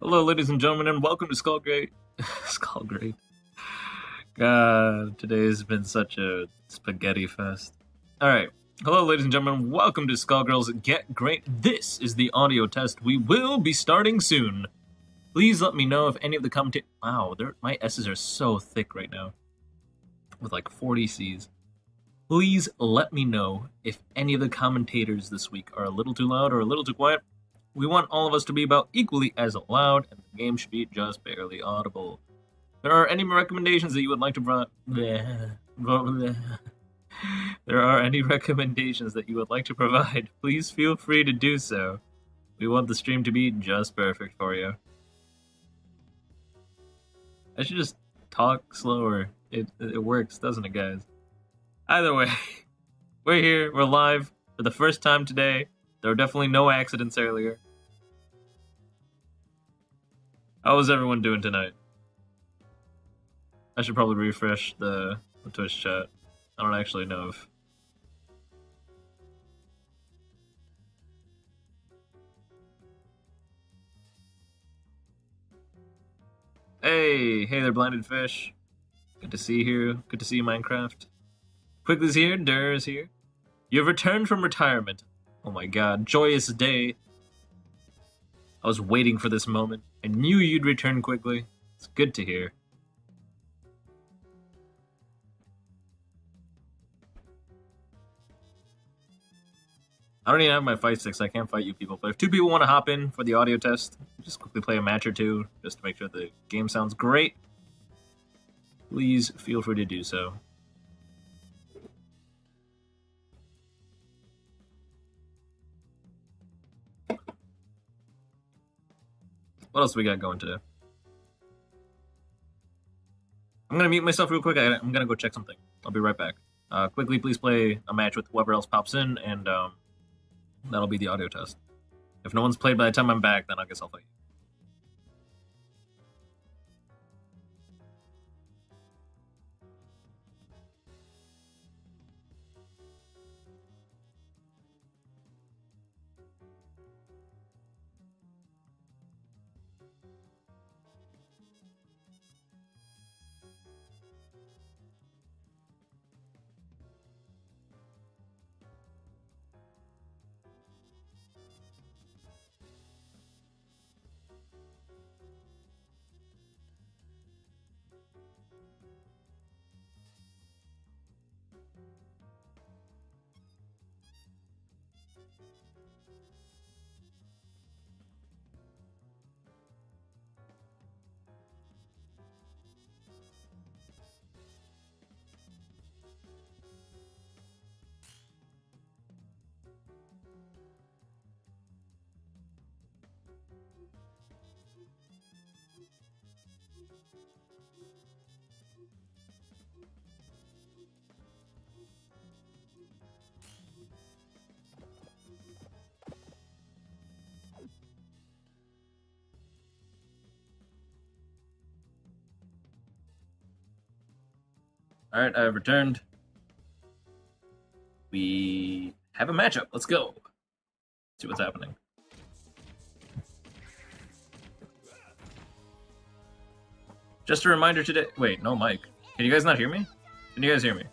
Hello, ladies and gentlemen, and welcome to Skullgirls. Skullgirls. God, today's been such a spaghetti fest. Alright. Hello, ladies and gentlemen, welcome to Skullgirls Get Gr8. This is the audio test. We will be starting soon. Please let me know if any of the commentators... Wow, my S's are so thick right now. With like 40 C's. Please let me know if any of the commentators this week are a little too loud or a little too quiet. We want all of us to be about equally as loud, and the game should be just barely audible. If there are any recommendations that you would like to provide... There are any recommendations that you would like to provide, please feel free to do so. We want the stream to be just perfect for you. I should just talk slower. It works, doesn't it, guys? Either way, we're here, we're live for the first time today. There were definitely no accidents earlier. How was everyone doing tonight? I should probably refresh the Twitch chat. I don't actually know if... Hey there, Blinded Fish. Good to see you. Good to see you, Minecraft. Quigley's here. Durr is here. You have returned from retirement. Oh my god, joyous day. I was waiting for this moment. I knew you'd return quickly. It's good to hear. I don't even have my fight sticks, so I can't fight you people. But if two people want to hop in for the audio test, just quickly play a match or two, just to make sure the game sounds great, please feel free to do so. What else we got going today? I'm gonna mute myself real quick. I'm gonna go check something. I'll be right back. Quickly, please play a match with whoever else pops in, and that'll be the audio test. If no one's played by the time I'm back, then I guess I'll fight you. Alright, I've returned. We have a matchup. Let's go. See what's happening. Just a reminder today... Wait, no mic. Can you guys not hear me? Can you guys hear me?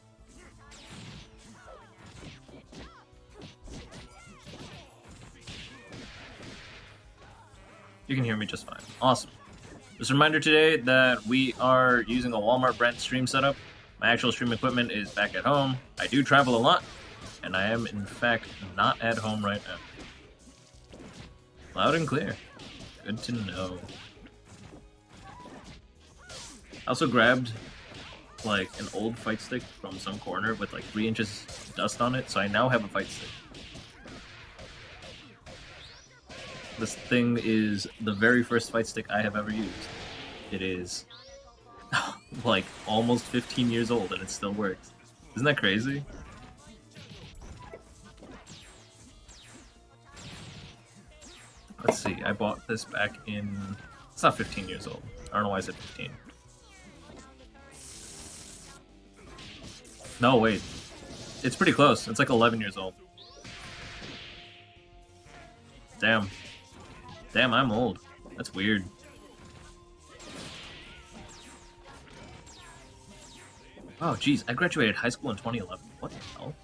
You can hear me just fine. Awesome. Just a reminder today that we are using a Walmart brand stream setup. My actual stream equipment is back at home. I do travel a lot, and I am, in fact, not at home right now. Loud and clear. Good to know. I also grabbed, like, an old fight stick from some corner with, like, 3 inches dust on it, so I now have a fight stick. This thing is the very first fight stick I have ever used. It is... like, almost 15 years old, and it still works. Isn't that crazy? Let's see, I bought this back in... It's not 15 years old. I don't know why I said 15. No, wait. It's pretty close. It's like 11 years old. Damn. Damn, I'm old. That's weird. Oh, geez, I graduated high school in 2011. What the hell?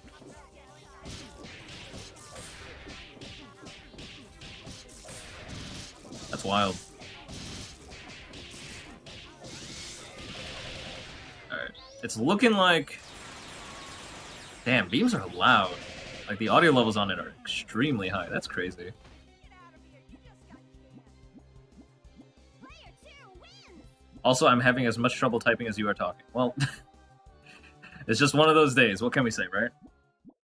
That's wild. Alright. It's looking like... Damn, beams are loud. Like, the audio levels on it are extremely high. That's crazy. Also, I'm having as much trouble typing as you are talking. Well, it's just one of those days. What can we say, right?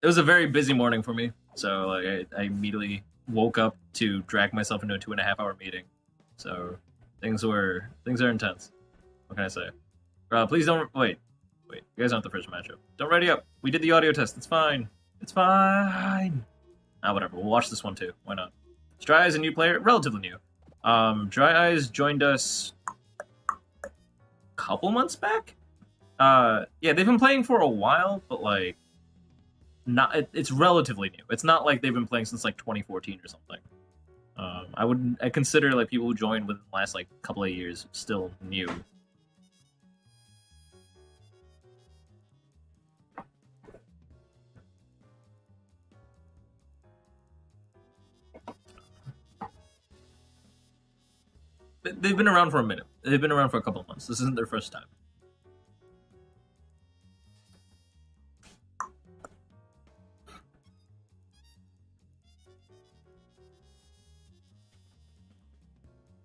It was a very busy morning for me, so like, I immediately woke up to drag myself into a 2.5-hour meeting. So things are intense. What can I say? Please don't wait. You guys aren't the first matchup. Don't ready up. We did the audio test. It's fine. It's fine. Ah, whatever. We'll watch this one too. Why not? Dry Eyes, a new player, relatively new. Dry Eyes joined us a couple months back. Yeah, they've been playing for a while, but like, it's relatively new. It's not like they've been playing since like 2014 or something. I consider like people who joined within the last like couple of years still new. They've been around for a minute. They've been around for a couple of months. This isn't their first time.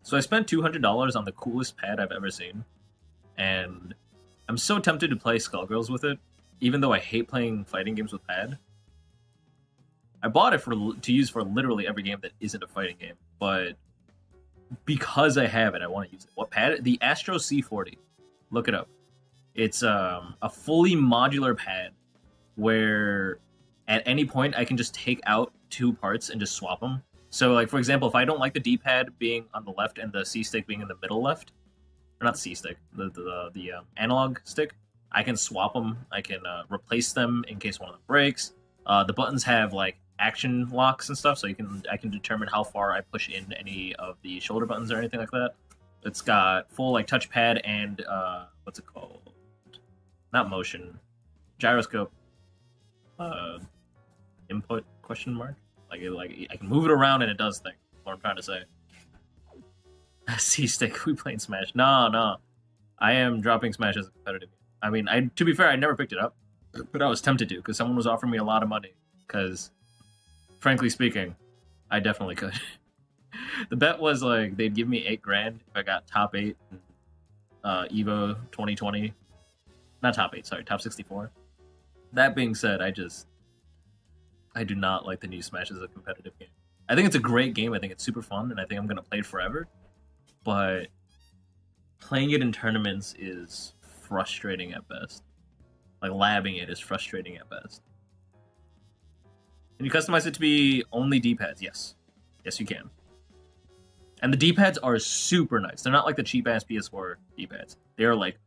So I spent $200 on the coolest pad I've ever seen, and I'm so tempted to play Skullgirls with it, even though I hate playing fighting games with pad. I bought it to use for literally every game that isn't a fighting game, but because I have it, I want to use it. What pad? The Astro C40. Look it up. It's a fully modular pad where at any point I can just take out two parts and just swap them. So, like, for example, if I don't like the D-pad being on the left and the C-stick being in the middle left, or not the C-stick, the analog stick, I can swap them. I can replace them in case one of them breaks. The buttons have, like, action locks and stuff, so I can determine how far I push in any of the shoulder buttons or anything like that. It's got full, like, touchpad and, what's it called? Not motion. Gyroscope. Input, question mark? Like I can move it around and it does things. What I'm trying to say. C-stick, we playing Smash. No. I am dropping Smash as a competitive game. I mean, to be fair, I never picked it up, but I was tempted to because someone was offering me a lot of money. Because, frankly speaking, I definitely could. The bet was like they'd give me $8,000 if I got top 8 in Evo 2020. Not top 8, sorry, top 64. That being said, I do not like the new Smash as a competitive game. I think it's a great game. I think it's super fun, and I think I'm going to play it forever. But playing it in tournaments is frustrating at best. Like, labbing it is frustrating at best. Can you customize it to be only D-pads? Yes. Yes, you can. And the D-pads are super nice. They're not like the cheap-ass PS4 D-pads. They are, like,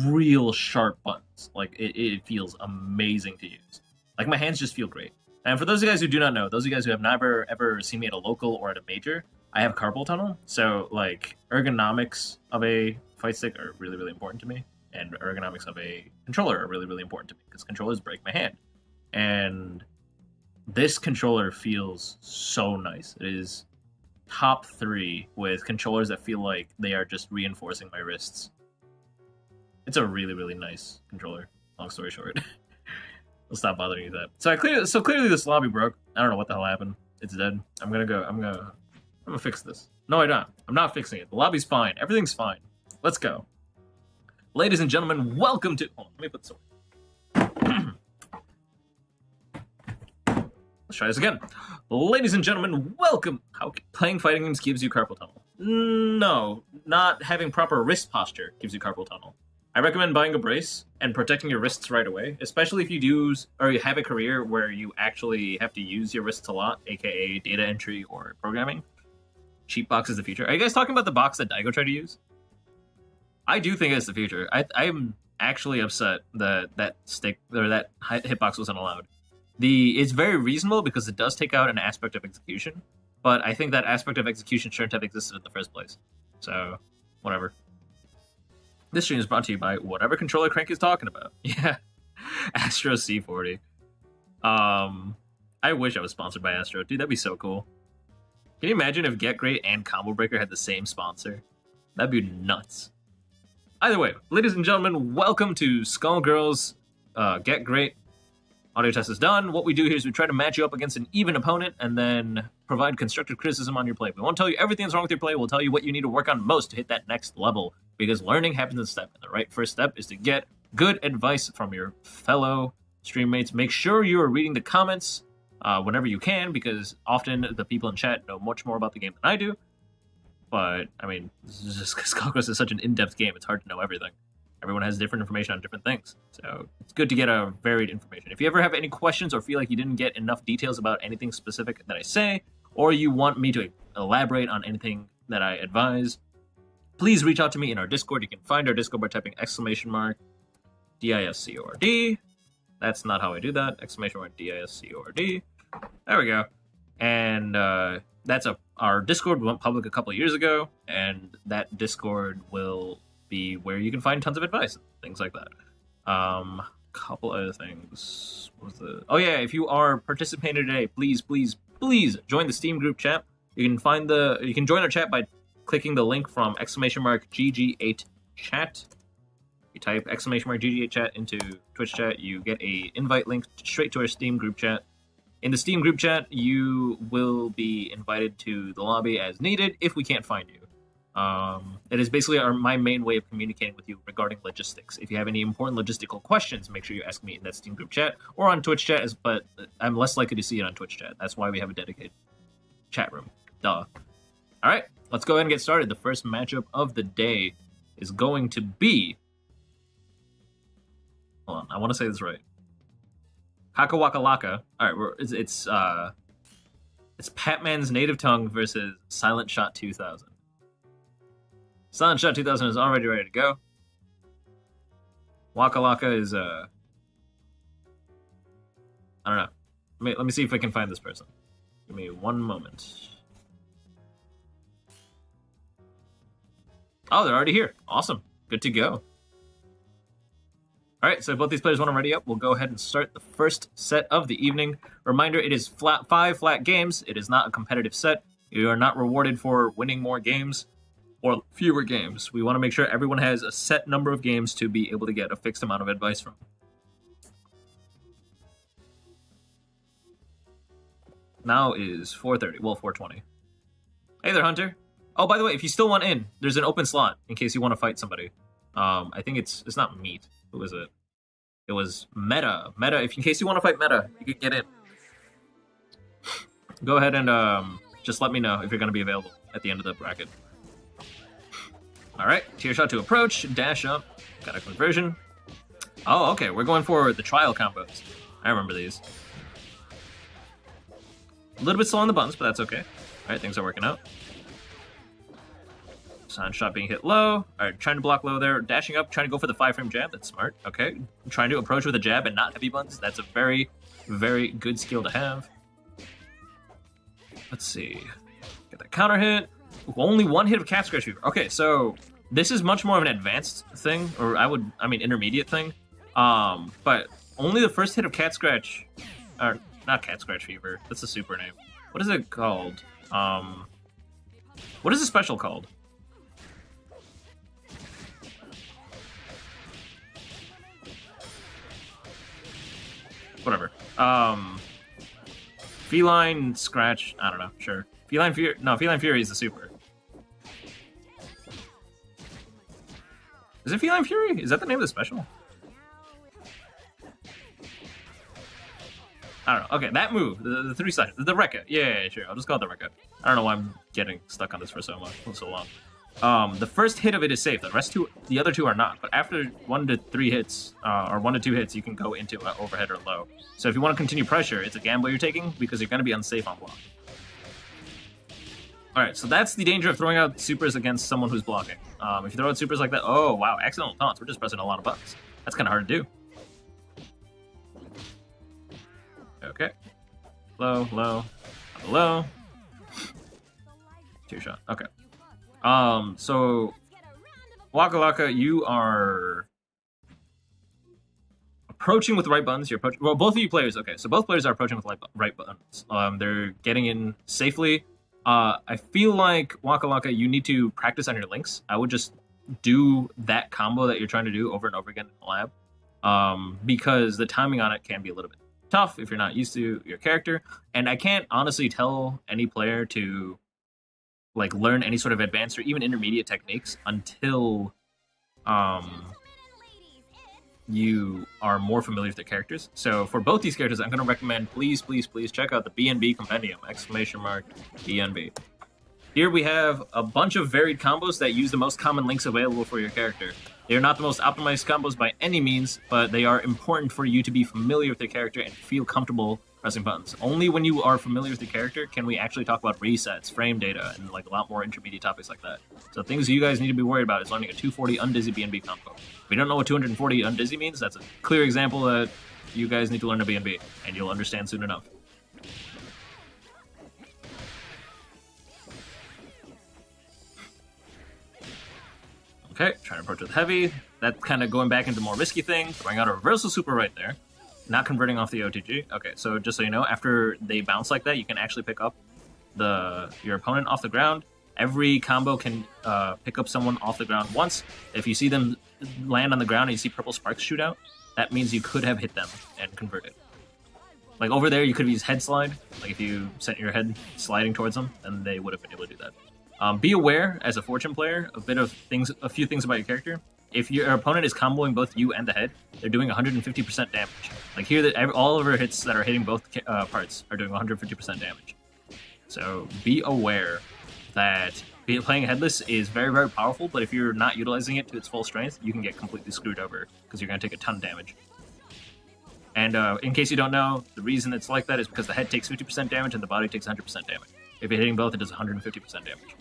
real sharp buttons. Like, it feels amazing to use. Like, my hands just feel great. And for those of you guys who do not know, those of you guys who have never ever seen me at a local or at a major, I have carpal tunnel. So, like, ergonomics of a fight stick are really, really important to me. And ergonomics of a controller are really, really important to me because controllers break my hand. And this controller feels so nice. It is top 3 with controllers that feel like they are just reinforcing my wrists. It's a really, really nice controller. Long story short. I'll stop bothering you with that. So clearly this lobby broke. I don't know what the hell happened. It's dead. I'm gonna fix this. No, I don't. I'm not fixing it. The lobby's fine. Everything's fine. Let's go. Ladies and gentlemen, welcome to... Hold on, let me put this away. Let's try this again. Ladies and gentlemen, welcome... How playing fighting games gives you carpal tunnel? No, not having proper wrist posture gives you carpal tunnel. I recommend buying a brace and protecting your wrists right away, especially if you have a career where you actually have to use your wrists a lot, aka data entry or programming. Cheap box is the future. Are you guys talking about the box that Daigo tried to use? I do think it's the future. I'm actually upset that stick or that hitbox wasn't allowed. It's very reasonable because it does take out an aspect of execution, but I think that aspect of execution shouldn't have existed in the first place. So, whatever. This stream is brought to you by whatever controller Crank is talking about. Yeah, Astro C40. I wish I was sponsored by Astro. Dude, that'd be so cool. Can you imagine if Get Gr8 and Combo Breaker had the same sponsor? That'd be nuts. Either way, ladies and gentlemen, welcome to Skullgirls Get Gr8. Audio test is done. What we do here is we try to match you up against an even opponent and then provide constructive criticism on your play. We won't tell you everything that's wrong with your play. We'll tell you what you need to work on most to hit that next level, because learning happens in step. And the right first step is to get good advice from your fellow stream mates. Make sure you are reading the comments whenever you can, because often the people in chat know much more about the game than I do. But, I mean, this is just because Skullgirls is such an in-depth game, it's hard to know everything. Everyone has different information on different things. So it's good to get a varied information. If you ever have any questions or feel like you didn't get enough details about anything specific that I say, or you want me to elaborate on anything that I advise, please reach out to me in our Discord. You can find our Discord by typing !DISCORD. That's not how I do that. !DISCORD. There we go. And that's our Discord. We went public a couple of years ago, and that Discord will be where you can find tons of advice and things like that. Couple other things. What was the? Oh yeah, if you are participating today, please join the Steam group chat. You can join our chat by clicking the link from !GG8 chat. You type !GG8 chat into Twitch chat, you get a invite link straight to our Steam group chat. In the Steam group chat, you will be invited to the lobby as needed if we can't find you. It is basically my main way of communicating with you regarding logistics. If you have any important logistical questions, make sure you ask me in that Steam group chat or on Twitch chat, but I'm less likely to see it on Twitch chat. That's why we have a dedicated chat room. Duh. Alright, let's go ahead and get started. The first matchup of the day is going to be... Hold on, I want to say this right. Haka Waka Laka. Alright, it's Patman's Native Tongue versus Silent Shot 2000. Silent Shot 2000 is already ready to go. Waka Laka is, I don't know. Let me see if I can find this person. Give me one moment. Oh, they're already here. Awesome. Good to go. Alright, so if both these players want to ready up, we'll go ahead and start the first set of the evening. Reminder, it is 5 flat games. It is not a competitive set. You are not rewarded for winning more games or fewer games. We want to make sure everyone has a set number of games to be able to get a fixed amount of advice from. Now is 4:30, well, 4:20. Hey there, Hunter. Oh, by the way, if you still want in, there's an open slot in case you want to fight somebody. I think it's not Meat. Who was it? It was Meta. If in case you want to fight Meta, you can get in. Go ahead and just let me know if you're going to be available at the end of the bracket. Alright, tier shot to approach, dash up, got a conversion. Oh, okay, we're going for the trial combos. I remember these. A little bit slow on the buttons, but that's okay. Alright, things are working out. Silent shot being hit low. Alright, trying to block low there, dashing up, trying to go for the 5-frame jab, that's smart. Okay, trying to approach with a jab and not heavy buttons, that's a very, very good skill to have. Let's see. Get that counter hit. Only one hit of Cat Scratch Fever. Okay, so this is much more of an advanced thing, or intermediate thing. But only the first hit of Cat Scratch, or not Cat Scratch Fever. That's the super name. What is it called? What is the special called? Whatever. Feline Scratch. I don't know. Sure. Feline Fury. No, Feline Fury is the super. Is it Feline Fury? Is that the name of the special? I don't know. Okay, that move, the 3 sided, the Rekka. Yeah, sure. I'll just call it the Rekka. I don't know why I'm getting stuck on this for so long. The first hit of it is safe. The other two are not. But after 1 to 3 hits, or 1 to 2 hits, you can go into overhead or low. So if you want to continue pressure, it's a gamble you're taking because you're going to be unsafe on block. Alright, so that's the danger of throwing out supers against someone who's blocking. If you throw out supers like that, oh wow, accidental taunts. We're just pressing a lot of buttons. That's kind of hard to do. Okay. Low, low, low. Tier shot. Okay. So Waka Waka, you are approaching with right buttons. You're approaching. Well, both of you players. Okay, so both players are approaching with right buttons. They're getting in safely. I feel like Waka Waka, you need to practice on your links. I would just do that combo that you're trying to do over and over again in the lab, because the timing on it can be a little bit tough if you're not used to your character. And I can't honestly tell any player to like learn any sort of advanced or even intermediate techniques until you are more familiar with the characters. So for both these characters, I'm going to recommend please check out the BNB Compendium, !BNB. Here we have a bunch of varied combos that use the most common links available for your character. They are not the most optimized combos by any means, but they are important for you to be familiar with your character and feel comfortable pressing buttons. Only when you are familiar with the character can we actually talk about resets, frame data, and like a lot more intermediate topics like that. So things you guys need to be worried about is learning a 240 undizzy BNB combo. If you don't know what 240 undizzy means, that's a clear example that you guys need to learn a BNB, and you'll understand soon enough. Okay, trying to approach with heavy. That's kind of going back into more risky thing. Throwing out a reversal super right there. Not converting off the OTG. Okay, so just so you know, after they bounce like that, you can actually pick up your opponent off the ground. Every combo can pick up someone off the ground once. If you see them land on the ground and you see purple sparks shoot out, that means you could have hit them and converted. Like over there, you could have used head slide. Like if you sent your head sliding towards them, then they would have been able to do that. Be aware, as a fortune player, a few things about your character. If your opponent is comboing both you and the head, they're doing 150% damage. Like here, all of our hits that are hitting both parts are doing 150% damage. So be aware that playing headless is very, very powerful, but if you're not utilizing it to its full strength, you can get completely screwed over because you're going to take a ton of damage. And in case you don't know, the reason it's like that is because the head takes 50% damage and the body takes 100% damage. If you're hitting both, it does 150% damage.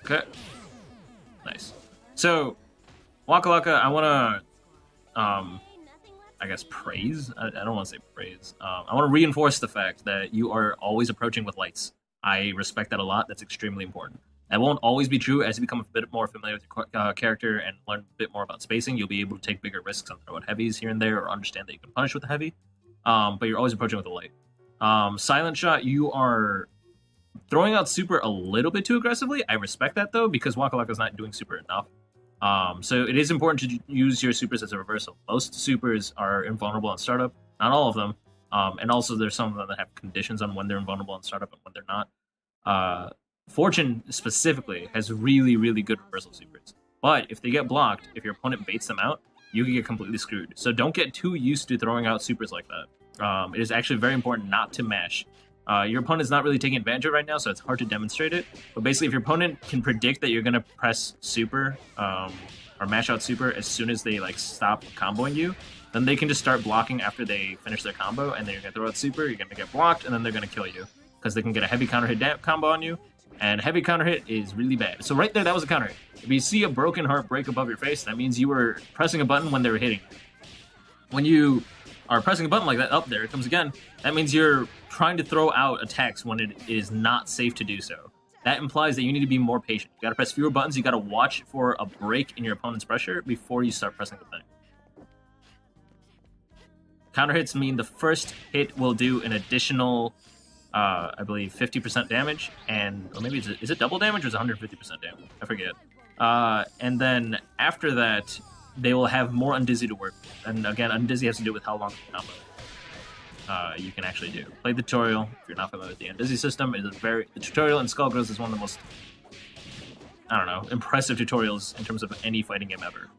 Okay. Nice. So, Waka Waka, I want to, I guess, praise? I don't want to say praise. I want to reinforce the fact that you are always approaching with lights. I respect that a lot. That's extremely important. That won't always be true. As you become a bit more familiar with your character and learn a bit more about spacing, you'll be able to take bigger risks and throw out heavies here and there or understand that you can punish with a heavy. But you're always approaching with a light. Silent shot, you are throwing out super a little bit too aggressively. I respect that though, because Waka Waka is not doing super enough. So it is important to use your supers as a reversal. Most supers are invulnerable on startup, not all of them. And also there's some of them that have conditions on when they're invulnerable on startup and when they're not. Fortune specifically has really, really good reversal supers. But if they get blocked, if your opponent baits them out, you can get completely screwed. So don't get too used to throwing out supers like that. It is actually very important not to mash. Your opponent's not really taking advantage of it right now, so it's hard to demonstrate it. But basically, if your opponent can predict that you're going to press super or mash out super as soon as they like stop comboing you, then they can just start blocking after they finish their combo, and then you're going to throw out super, you're going to get blocked, and then they're going to kill you. Because they can get a heavy counter hit combo on you, and heavy counter hit is really bad. So right there, that was a counter hit. If you see a broken heart break above your face, that means you were pressing a button when they were hitting. When you are pressing a button like that, there it comes again, that means you're trying to throw out attacks when it is not safe to do so. That implies that you need to be more patient. You gotta press fewer buttons, you gotta watch for a break in your opponent's pressure before you start pressing the thing. Counter hits mean the first hit will do an additional, I believe, 50% damage, or maybe is it double damage or is it 150% damage? I forget. And then after that, they will have more Undizzy to work with. And again, Undizzy has to do with how long the combo you can actually do. Play the tutorial if you're not familiar with the Undizzy system. The tutorial in Skullgirls is one of the most, I don't know, impressive tutorials in terms of any fighting game ever.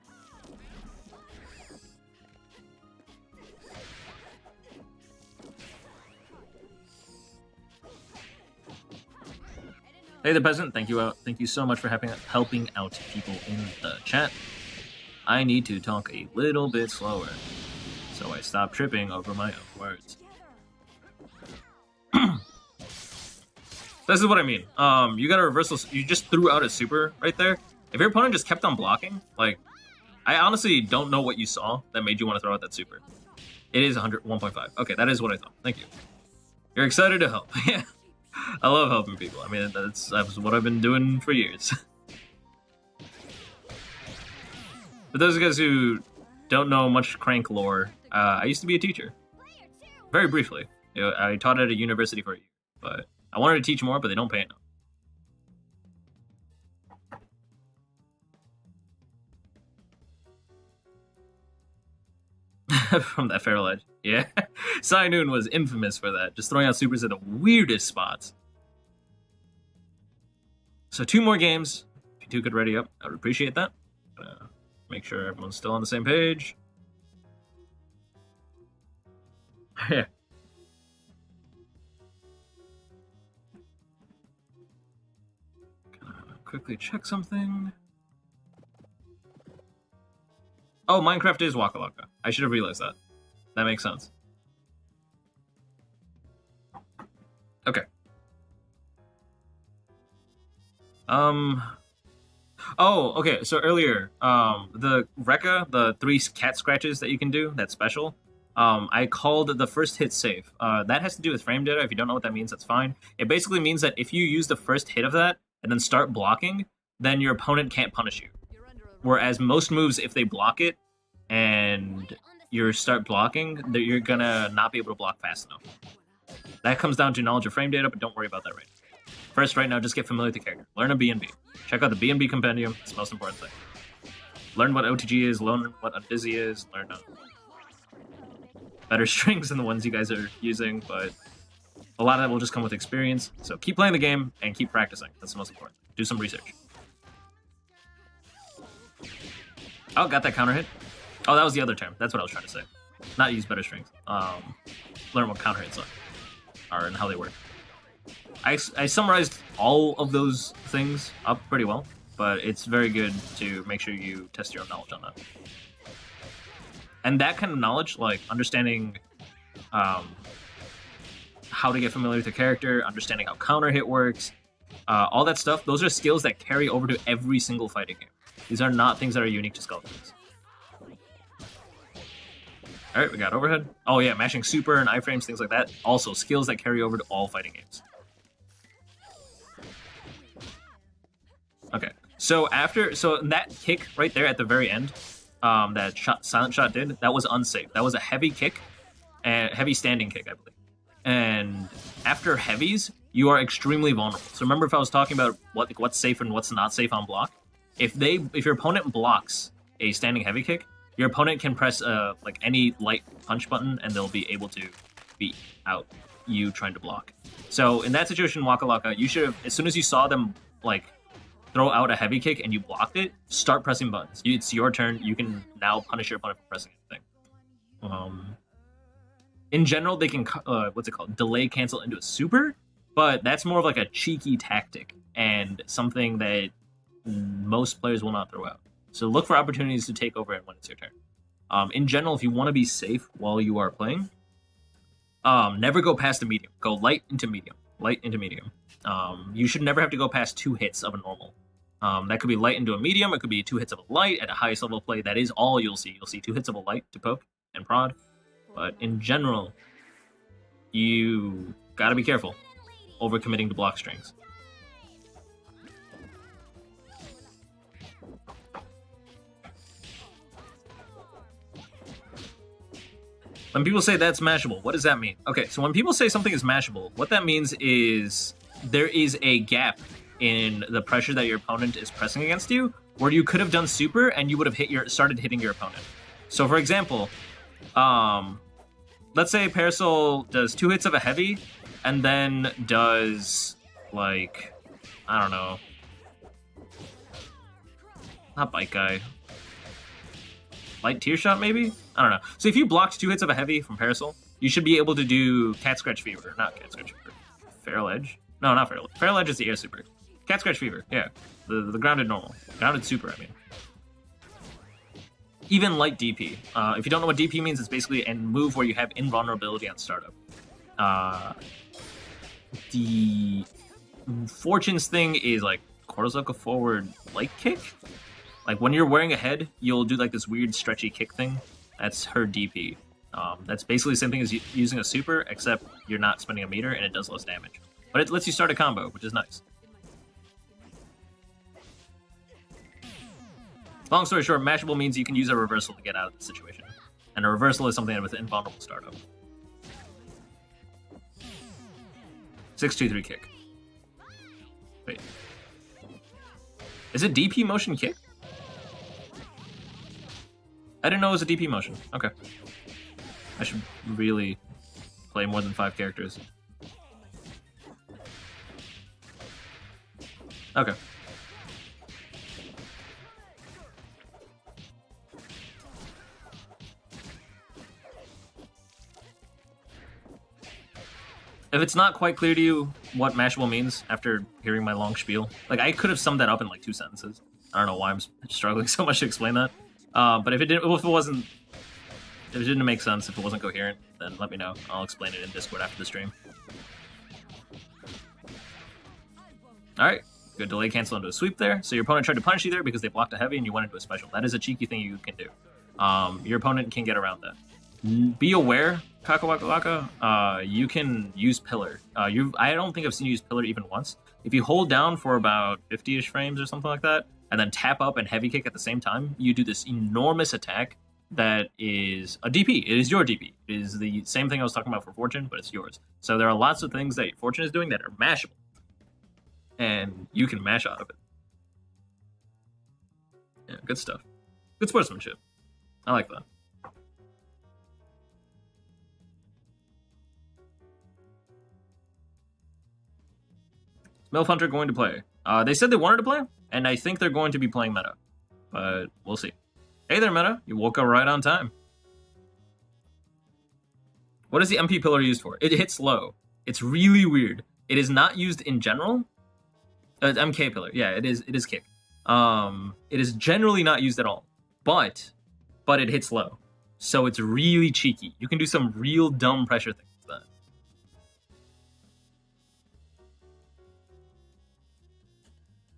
Hey the Peasant, thank you so much for helping out people in the chat. I need to talk a little bit slower, so I stop tripping over my own words. This is what I mean. You got a reversal. You just threw out a super right there. If your opponent just kept on blocking, like, I honestly don't know what you saw that made you want to throw out that super. It is 1.5. Okay, that is what I thought. Thank you. You're excited to help. Yeah. I love helping people. I mean, that's what I've been doing for years. For those guys who don't know much Crank lore, I used to be a teacher. Very briefly. I taught at a university for a year, but I wanted to teach more, but they don't pay enough. From that feral edge. Yeah. Noon was infamous for that, just throwing out supers at the weirdest spots. So 2 more games. If you 2 could ready up, I would appreciate that. Make sure everyone's still on the same page. Yeah. Gonna quickly check something. Oh, Minecraft is Waka Waka. I should have realized that. That makes sense. Okay. Oh, okay, so earlier, the Rekka, the 3 cat scratches that you can do, that's special, I called the first hit safe. That has to do with frame data. If you don't know what that means, that's fine. It basically means that if you use the first hit of that and then start blocking, then your opponent can't punish you. Whereas most moves, if they block it and you start blocking, you're gonna not be able to block fast enough. That comes down to knowledge of frame data, but don't worry about that right now. First, right now, just get familiar with the character. Learn a B&B. Check out the B&B compendium. It's the most important thing. Learn what OTG is, learn what Undizzy is, learn better strings than the ones you guys are using, but a lot of that will just come with experience. So keep playing the game and keep practicing. That's the most important. Do some research. Oh, got that counter hit. Oh, that was the other term. That's what I was trying to say. Not use better strings. Learn what counter hits are and how they work. I summarized all of those things up pretty well, but it's very good to make sure you test your own knowledge on that. And that kind of knowledge, like understanding how to get familiar with the character, understanding how counter hit works, all that stuff, those are skills that carry over to every single fighting game. These are not things that are unique to Skullgirls. Alright, we got overhead. Oh yeah, mashing super and iframes, things like that. Also, skills that carry over to all fighting games. Okay, so that kick right there at the very end, that Silent Shot did, that was unsafe. That was a heavy kick, and heavy standing kick, I believe. And after heavies, you are extremely vulnerable. So remember, if I was talking about what's safe and what's not safe on block, if your opponent blocks a standing heavy kick, your opponent can press any light punch button, and they'll be able to beat out you trying to block. So in that situation, Waka Waka, you should have, as soon as you saw them throw out a heavy kick and you blocked it, start pressing buttons. It's your turn. You can now punish your opponent for pressing anything. In general, they can delay cancel into a super, but that's more of like a cheeky tactic and something that most players will not throw out. So look for opportunities to take over it when it's your turn. In general, if you want to be safe while you are playing, never go past a medium. Go light into medium. Light into medium. You should never have to go past 2 hits of a normal. That could be light into a medium. It could be 2 hits of a light at a highest level of play. That is all you'll see. You'll see 2 hits of a light to poke and prod. But in general, you gotta be careful overcommitting to block strings. When people say that's mashable, what does that mean? Okay, so when people say something is mashable, what that means is there is a gap in the pressure that your opponent is pressing against you, where you could have done super and you would have started hitting your opponent. So for example, let's say Parasol does 2 hits of a heavy and then does I don't know, not Bite Guy, light tear shot maybe? I don't know. So if you blocked 2 hits of a heavy from Parasol, you should be able to do Cat Scratch Fever. Not Cat Scratch Fever. Feral Edge? No, not Feral Edge. Feral Edge is the air super. Cat Scratch Fever, yeah. The grounded normal. Grounded super, I mean. Even light DP. If you don't know what DP means, it's basically a move where you have invulnerability on startup. The Fortune's thing is Korozuka forward light kick. When you're wearing a head, you'll do this weird stretchy kick thing. That's her DP. That's basically the same thing as using a super, except you're not spending a meter and it does less damage. But it lets you start a combo, which is nice. Long story short, mashable means you can use a reversal to get out of the situation. And a reversal is something with invulnerable startup. 6-2-3 kick. Wait. Is it DP motion kick? I didn't know it was a DP motion. Okay. I should really play more than 5 characters. Okay. If it's not quite clear to you what mashable means after hearing my long spiel, like I could have summed that up in like 2 sentences. I don't know why I'm struggling so much to explain that. But if it didn't make sense, if it wasn't coherent, then let me know. I'll explain it in Discord after the stream. Alright, good delay cancel into a sweep there. So your opponent tried to punish you there because they blocked a heavy and you went into a special. That is a cheeky thing you can do. Your opponent can get around that. Be aware, Kakawaka, you can use Pillar. I don't think I've seen you use Pillar even once. If you hold down for about 50-ish frames or something like that, and then tap up and heavy kick at the same time, you do this enormous attack that is a DP. It is your DP. It is the same thing I was talking about for Fortune, but it's yours. So there are lots of things that Fortune is doing that are mashable. And you can mash out of it. Yeah, good stuff. Good sportsmanship. I like that. MILF Hunter going to play. They said they wanted to play, and I think they're going to be playing meta. But we'll see. Hey there, meta. You woke up right on time. What is the MP pillar used for? It hits low. It's really weird. It is not used in general. MK pillar. Yeah, it is kick. It is generally not used at all. But it hits low. So it's really cheeky. You can do some real dumb pressure things with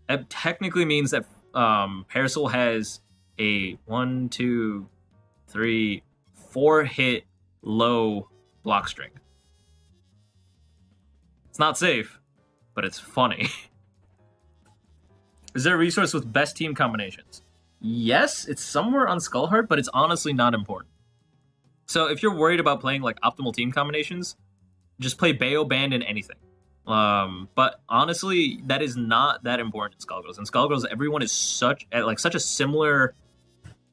that. It technically means that Parasol has a 1, 2, 3, 4 hit low block string. It's not safe, but it's funny. Is there a resource with best team combinations? Yes, it's somewhere on Skullheart, but it's honestly not important. So if you're worried about playing like optimal team combinations, just play Bayo Band in anything. But honestly, that is not that important in Skullgirls. In Skullgirls, everyone is at such a similar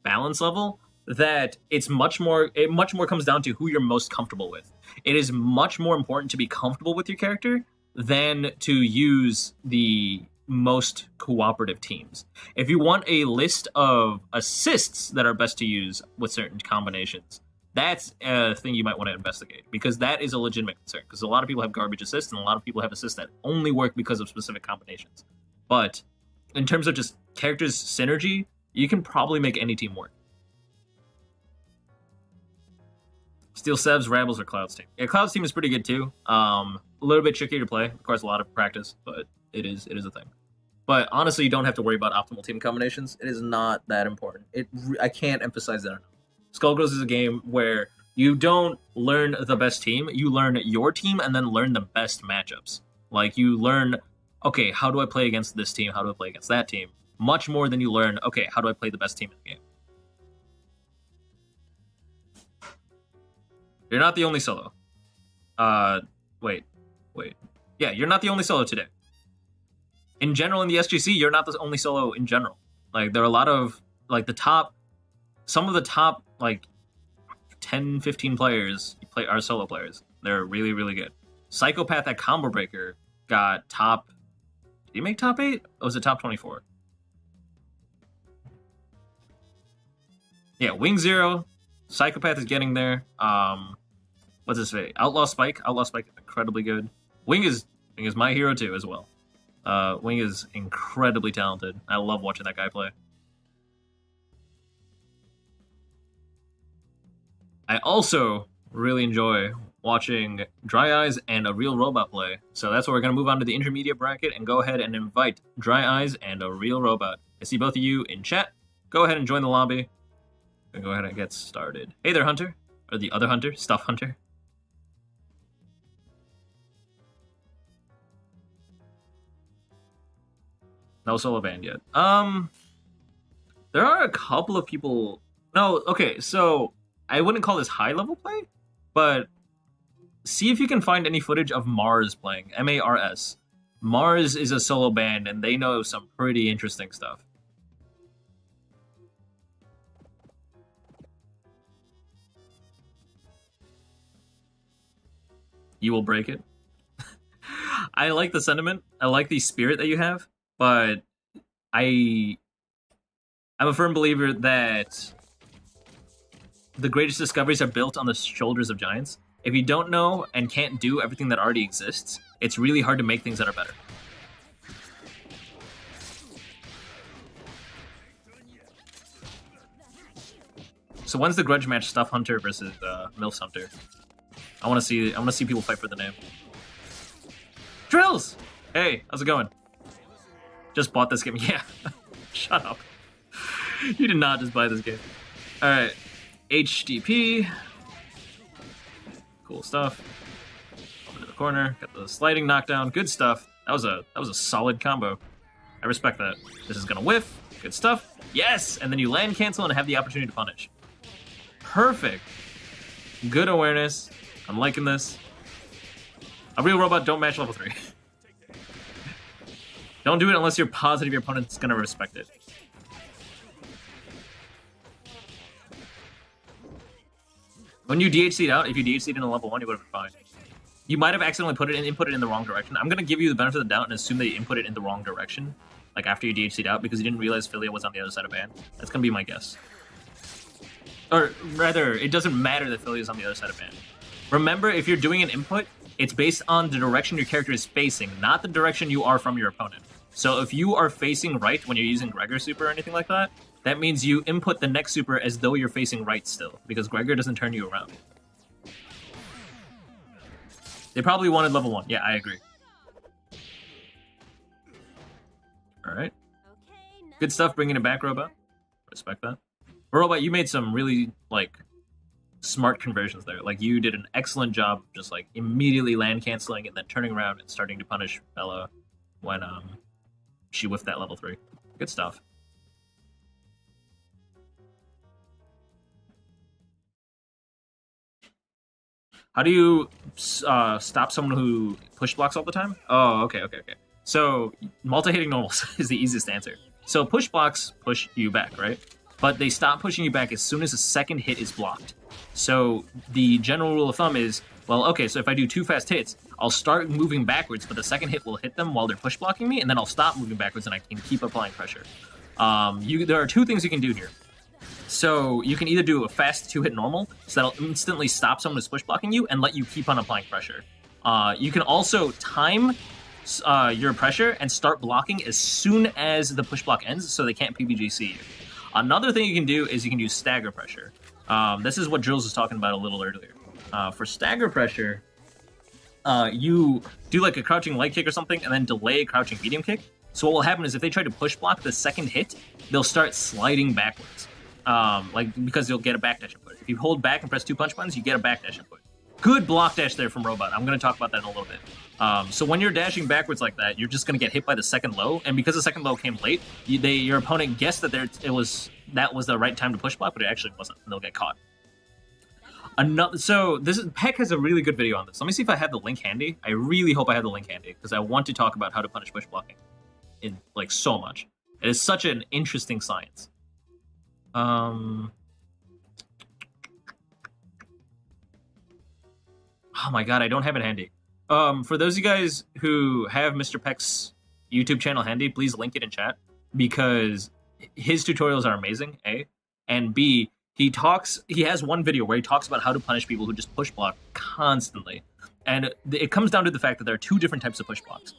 balance level that it much more comes down to who you're most comfortable with. It is much more important to be comfortable with your character than to use the most cooperative teams. If you want a list of assists that are best to use with certain combinations, that's a thing you might want to investigate, because that is a legitimate concern, because a lot of people have garbage assists and a lot of people have assists that only work because of specific combinations. But in terms of just characters synergy, you can probably make any team work. Steel Seb's, Rabbles, or Cloud's team. Yeah, Cloud's team is pretty good too. A little bit tricky to play. Of course, a lot of practice, but it is a thing. But honestly, you don't have to worry about optimal team combinations. It is not that important. I can't emphasize that enough. Skullgirls is a game where you don't learn the best team. You learn your team and then learn the best matchups. Like, you learn, okay, how do I play against this team? How do I play against that team? Much more than you learn, okay, how do I play the best team in the game? You're not the only solo. Wait. Yeah, you're not the only solo today. In general, in the SGC, you're not the only solo in general. Like, there are a lot of, like, some of the top, like, 10, 15 players are solo players. They're really, really good. Psychopath at Combo Breaker got top... Did he make top 8? Or was it top 24? Yeah, Wing Zero. Psychopath is getting there. What's his face? Outlaw Spike. Outlaw Spike is incredibly good. Wing is my hero too, as well. Wing is incredibly talented. I love watching that guy play. I also really enjoy watching Dry Eyes and A Real Robot play. So that's where we're going to move on to the intermediate bracket and go ahead and invite Dry Eyes and A Real Robot. I see both of you in chat. Go ahead and join the lobby. And go ahead and get started. Hey there, Hunter. Or the other hunter, Stuff Hunter. No solo band yet. There are a couple of people. No, okay, so I wouldn't call this high level play, but see if you can find any footage of Mars playing. Mars. Mars is a solo band, and they know some pretty interesting stuff. You will break it. I like the sentiment. I like the spirit that you have, but I'm a firm believer that the greatest discoveries are built on the shoulders of giants. If you don't know and can't do everything that already exists, it's really hard to make things that are better. So when's the grudge match? Stuff Hunter versus MILF Hunter. I want to see people fight for the name. Drills! Hey, how's it going? Just bought this game. Yeah. Shut up. You did not just buy this game. Alright. HDP. Cool stuff. Over to the corner. Got the sliding knockdown. Good stuff. That was a solid combo. I respect that. This is gonna whiff. Good stuff. Yes! And then you land cancel and have the opportunity to punish. Perfect. Good awareness. I'm liking this. A real robot, don't match level 3. Don't do it unless you're positive your opponent's gonna respect it. When you DHC'd out, if you DHC'd in a level 1, you would have been fine. You might have accidentally input it in the wrong direction. I'm gonna give you the benefit of the doubt and assume that you input it in the wrong direction, like after you DHC'd out, because you didn't realize Philia was on the other side of ban. That's gonna be my guess. Or rather, it doesn't matter that Philia is on the other side of ban. Remember, if you're doing an input, it's based on the direction your character is facing, not the direction you are from your opponent. So if you are facing right when you're using Gregor super or anything like that, that means you input the next super as though you're facing right still, because Gregor doesn't turn you around. They probably wanted level 1. Yeah, I agree. Alright. Good stuff bringing it back, Robot. Respect that. Robot, you made some really, like, smart conversions there. Like, you did an excellent job just, like, immediately land canceling and then turning around and starting to punish Bella when, she whiffed that level 3. Good stuff. How do you stop someone who push blocks all the time? Oh, okay. So, multi-hitting normals is the easiest answer. So, push blocks push you back, right? But they stop pushing you back as soon as the second hit is blocked. So, the general rule of thumb is, well, okay, so if I do 2 fast hits, I'll start moving backwards, but the second hit will hit them while they're push blocking me, and then I'll stop moving backwards and I can keep applying pressure. There are 2 things you can do here. So you can either do a fast 2-hit normal, so that'll instantly stop someone who's push blocking you and let you keep on applying pressure. You can also time your pressure and start blocking as soon as the push block ends, so they can't PBGC you. Another thing you can do is you can use stagger pressure. This is what Drills was talking about a little earlier. For stagger pressure, you do like a crouching light kick or something and then delay a crouching medium kick. So what will happen is if they try to push block the second hit, they'll start sliding backwards. Because you'll get a backdash input. If you hold back and press 2 punch buttons, you get a backdash input. Good block dash there from Robot. I'm going to talk about that in a little bit. So when you're dashing backwards like that, you're just going to get hit by the second low, and because the second low came late, your opponent guessed that that was the right time to push block, but it actually wasn't, and they'll get caught. Peck has a really good video on this. Let me see if I have the link handy. I really hope I have the link handy, because I want to talk about how to punish push blocking in like so much. It is such an interesting science. Oh my god, I don't have it handy. For those of you guys who have Mr. Peck's YouTube channel handy, please link it in chat, because his tutorials are amazing, A. And B, he has one video where he talks about how to punish people who just push block constantly. And it comes down to the fact that there are 2 different types of push blocks.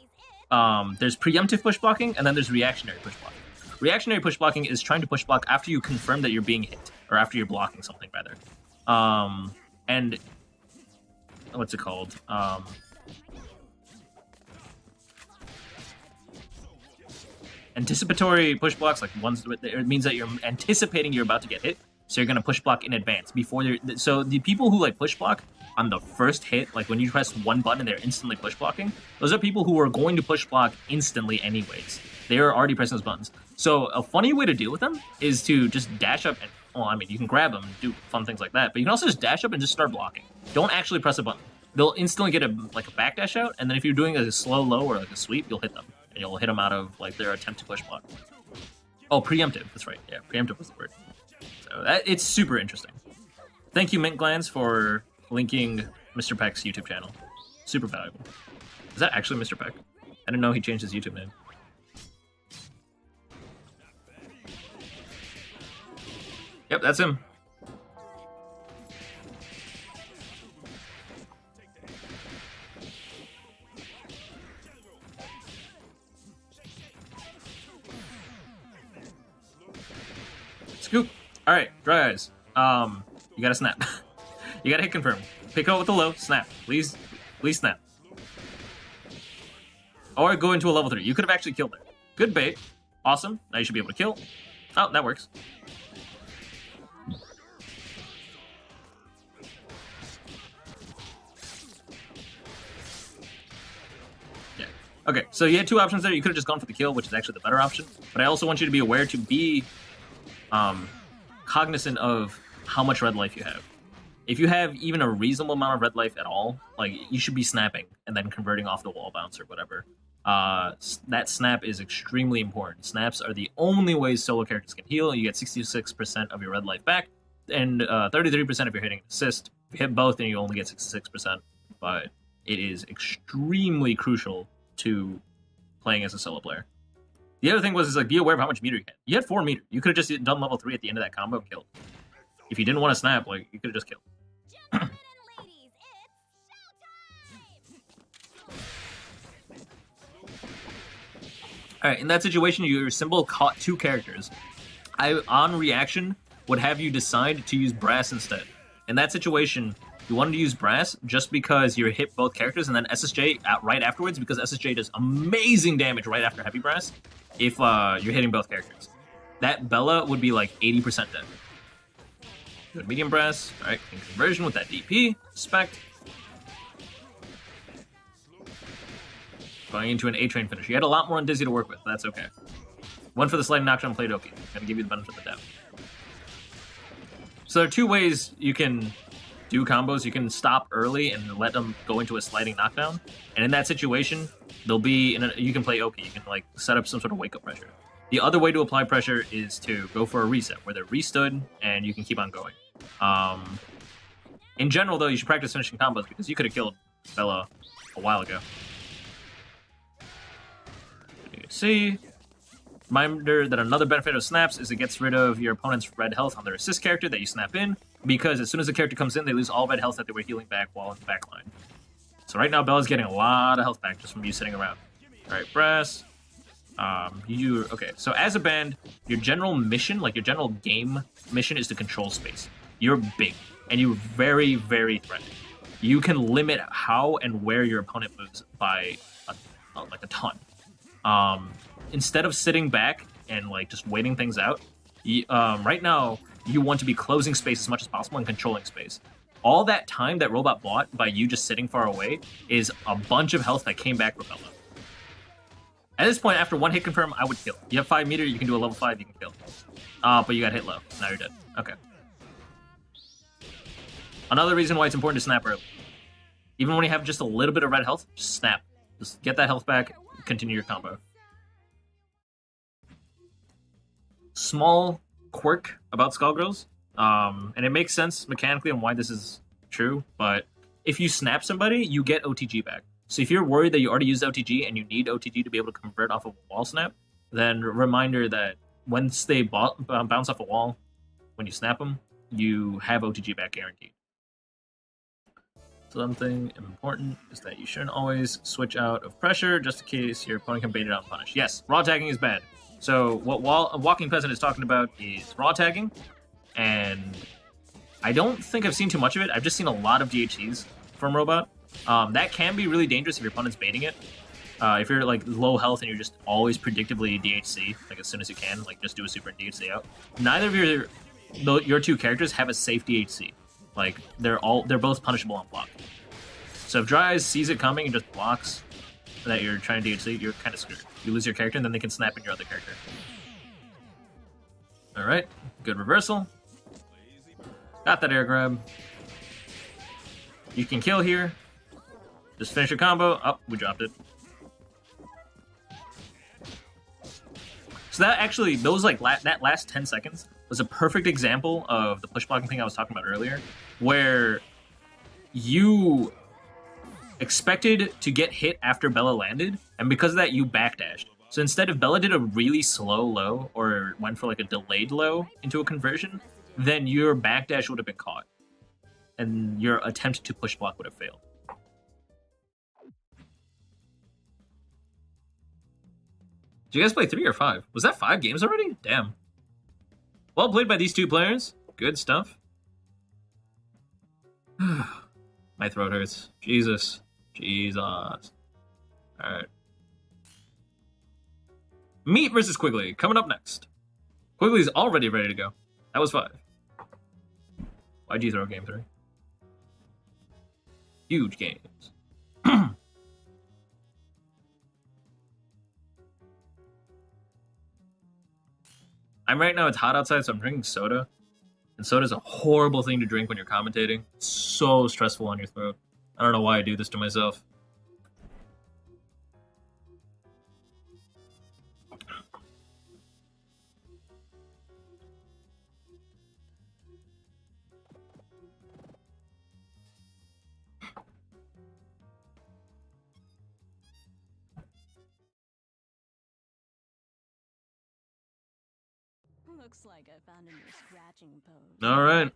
There's preemptive push blocking, and then there's reactionary push blocking. Reactionary push blocking is trying to push block after you confirm that you're being hit, or after you're blocking something, rather. And what's it called? Anticipatory push blocks, like ones it means that you're anticipating you're about to get hit. So you're gonna push block in advance before they're. So the people who like push block on the first hit, like when you press one button, they're instantly push blocking. Those are people who are going to push block instantly anyways. They are already pressing those buttons. So a funny way to deal with them is to just dash up and. Well, I mean, you can grab them and do fun things like that, but you can also just dash up and just start blocking. Don't actually press a button. They'll instantly get a backdash out, and then if you're doing a slow low or like a sweep, you'll hit them. And you'll hit them out of like their attempt to push block. Oh, preemptive. That's right. Yeah, preemptive was the word. So it's super interesting. Thank you, Mint Glands, for linking Mr. Peck's YouTube channel. Super valuable. Is that actually Mr. Peck? I didn't know he changed his YouTube name. Yep, that's him. Scoop. All right, dry eyes. You gotta snap. You gotta hit confirm. Pick out with the low. Snap. Please snap. Or go into a level 3. You could have actually killed it. Good bait. Awesome. Now you should be able to kill. Oh, that works. Okay, so you had two options there. You could have just gone for the kill, which is actually the better option. But I also want you to be aware to be cognizant of how much red life you have. If you have even a reasonable amount of red life at all, like you should be snapping and then converting off the wall bounce or whatever. That snap is extremely important. Snaps are the only way solo characters can heal. You get 66% of your red life back, and 33% if you're hitting assist. If you hit both, then you only get 66%. But it is extremely crucial to playing as a solo player. The other thing was be aware of how much meter you had. You had 4 meter. You could have just done level 3 at the end of that combo and killed. If you didn't want to snap, you could have just killed. Alright, in that situation, your symbol caught 2 characters. I, on reaction, would have you decide to use Brass instead. In that situation, you wanted to use Brass just because you hit both characters, and then SSJ right afterwards, because SSJ does amazing damage right after Heavy Brass if you're hitting both characters. That Bella would be like 80% dead. Good medium Brass. Alright, conversion with that DP. Respect. Going into an A-Train finish. You had a lot more on Dizzy to work with, but that's okay. Went for the sliding knockdown, played Oki. Gotta give you the benefit of the doubt. So there are 2 ways you can do combos. You can stop early and let them go into a sliding knockdown, and in that situation, they'll be you can play OP. You can set up some sort of wake up pressure. The other way to apply pressure is to go for a reset, where they're restood and you can keep on going. In general, though, you should practice finishing combos because you could have killed Bella a while ago. You can see. Reminder that another benefit of snaps is it gets rid of your opponent's red health on their assist character that you snap in, because as soon as the character comes in, they lose all red health that they were healing back while in the back line. So right now, Bella's getting a lot of health back just from you sitting around. Alright, Brass. Okay, so as a band, your general mission, your general game mission is to control space. You're big, and you're very, very threatening. You can limit how and where your opponent moves by a ton. Instead of sitting back and just waiting things out, right now you want to be closing space as much as possible and controlling space. All that time that Robot bought by you just sitting far away is a bunch of health that came back with Bella. At this point, after 1 hit confirm, I would kill. You have 5 meter, you can do a level 5, you can kill. But you got hit low. Now you're dead. Okay. Another reason why it's important to snap early. Even when you have just a little bit of red health, just snap. Just get that health back, continue your combo. Small quirk about Skullgirls, and it makes sense mechanically on why this is true, but if you snap somebody, you get OTG back. So if you're worried that you already used OTG and you need OTG to be able to convert off of a wall snap, then reminder that once they bounce off a wall, when you snap them, you have OTG back guaranteed. Something important is that you shouldn't always switch out of pressure just in case your opponent can bait it out and punish. Yes, raw tagging is bad. So what Walking Peasant is talking about is raw tagging, and I don't think I've seen too much of it. I've just seen a lot of DHCs from Robot. That can be really dangerous if your opponent's baiting it. If you're low health and you're just always predictably DHC, as soon as you can, just do a super and DHC out. Neither of your your two characters have a safe DHC. Like they're both punishable on block. So if Dry Eyes sees it coming and just blocks that you're trying to DHC, you're kind of screwed. You lose your character, and then they can snap in your other character. All right, good reversal. Got that air grab. You can kill here. Just finish your combo. Oh, we dropped it. So that actually, those like that last 10 seconds was a perfect example of the push blocking thing I was talking about earlier, where you expected to get hit after Bella landed, and because of that, you backdashed. So instead, if Bella did a really slow low or went for like a delayed low into a conversion, then your backdash would have been caught, and your attempt to push block would have failed. Did you guys play 3 or 5? Was that 5 games already? Damn. Well played by these two players. Good stuff. My throat hurts. Jesus. Jesus. Alright. Meat versus Quigley. Coming up next. Quigley's already ready to go. That was 5. Why'd you throw game 3? Huge games. Right now it's hot outside, so I'm drinking soda. And soda's a horrible thing to drink when you're commentating. It's so stressful on your throat. I don't know why I do this to myself. Looks like I found a new scratching pose. All right.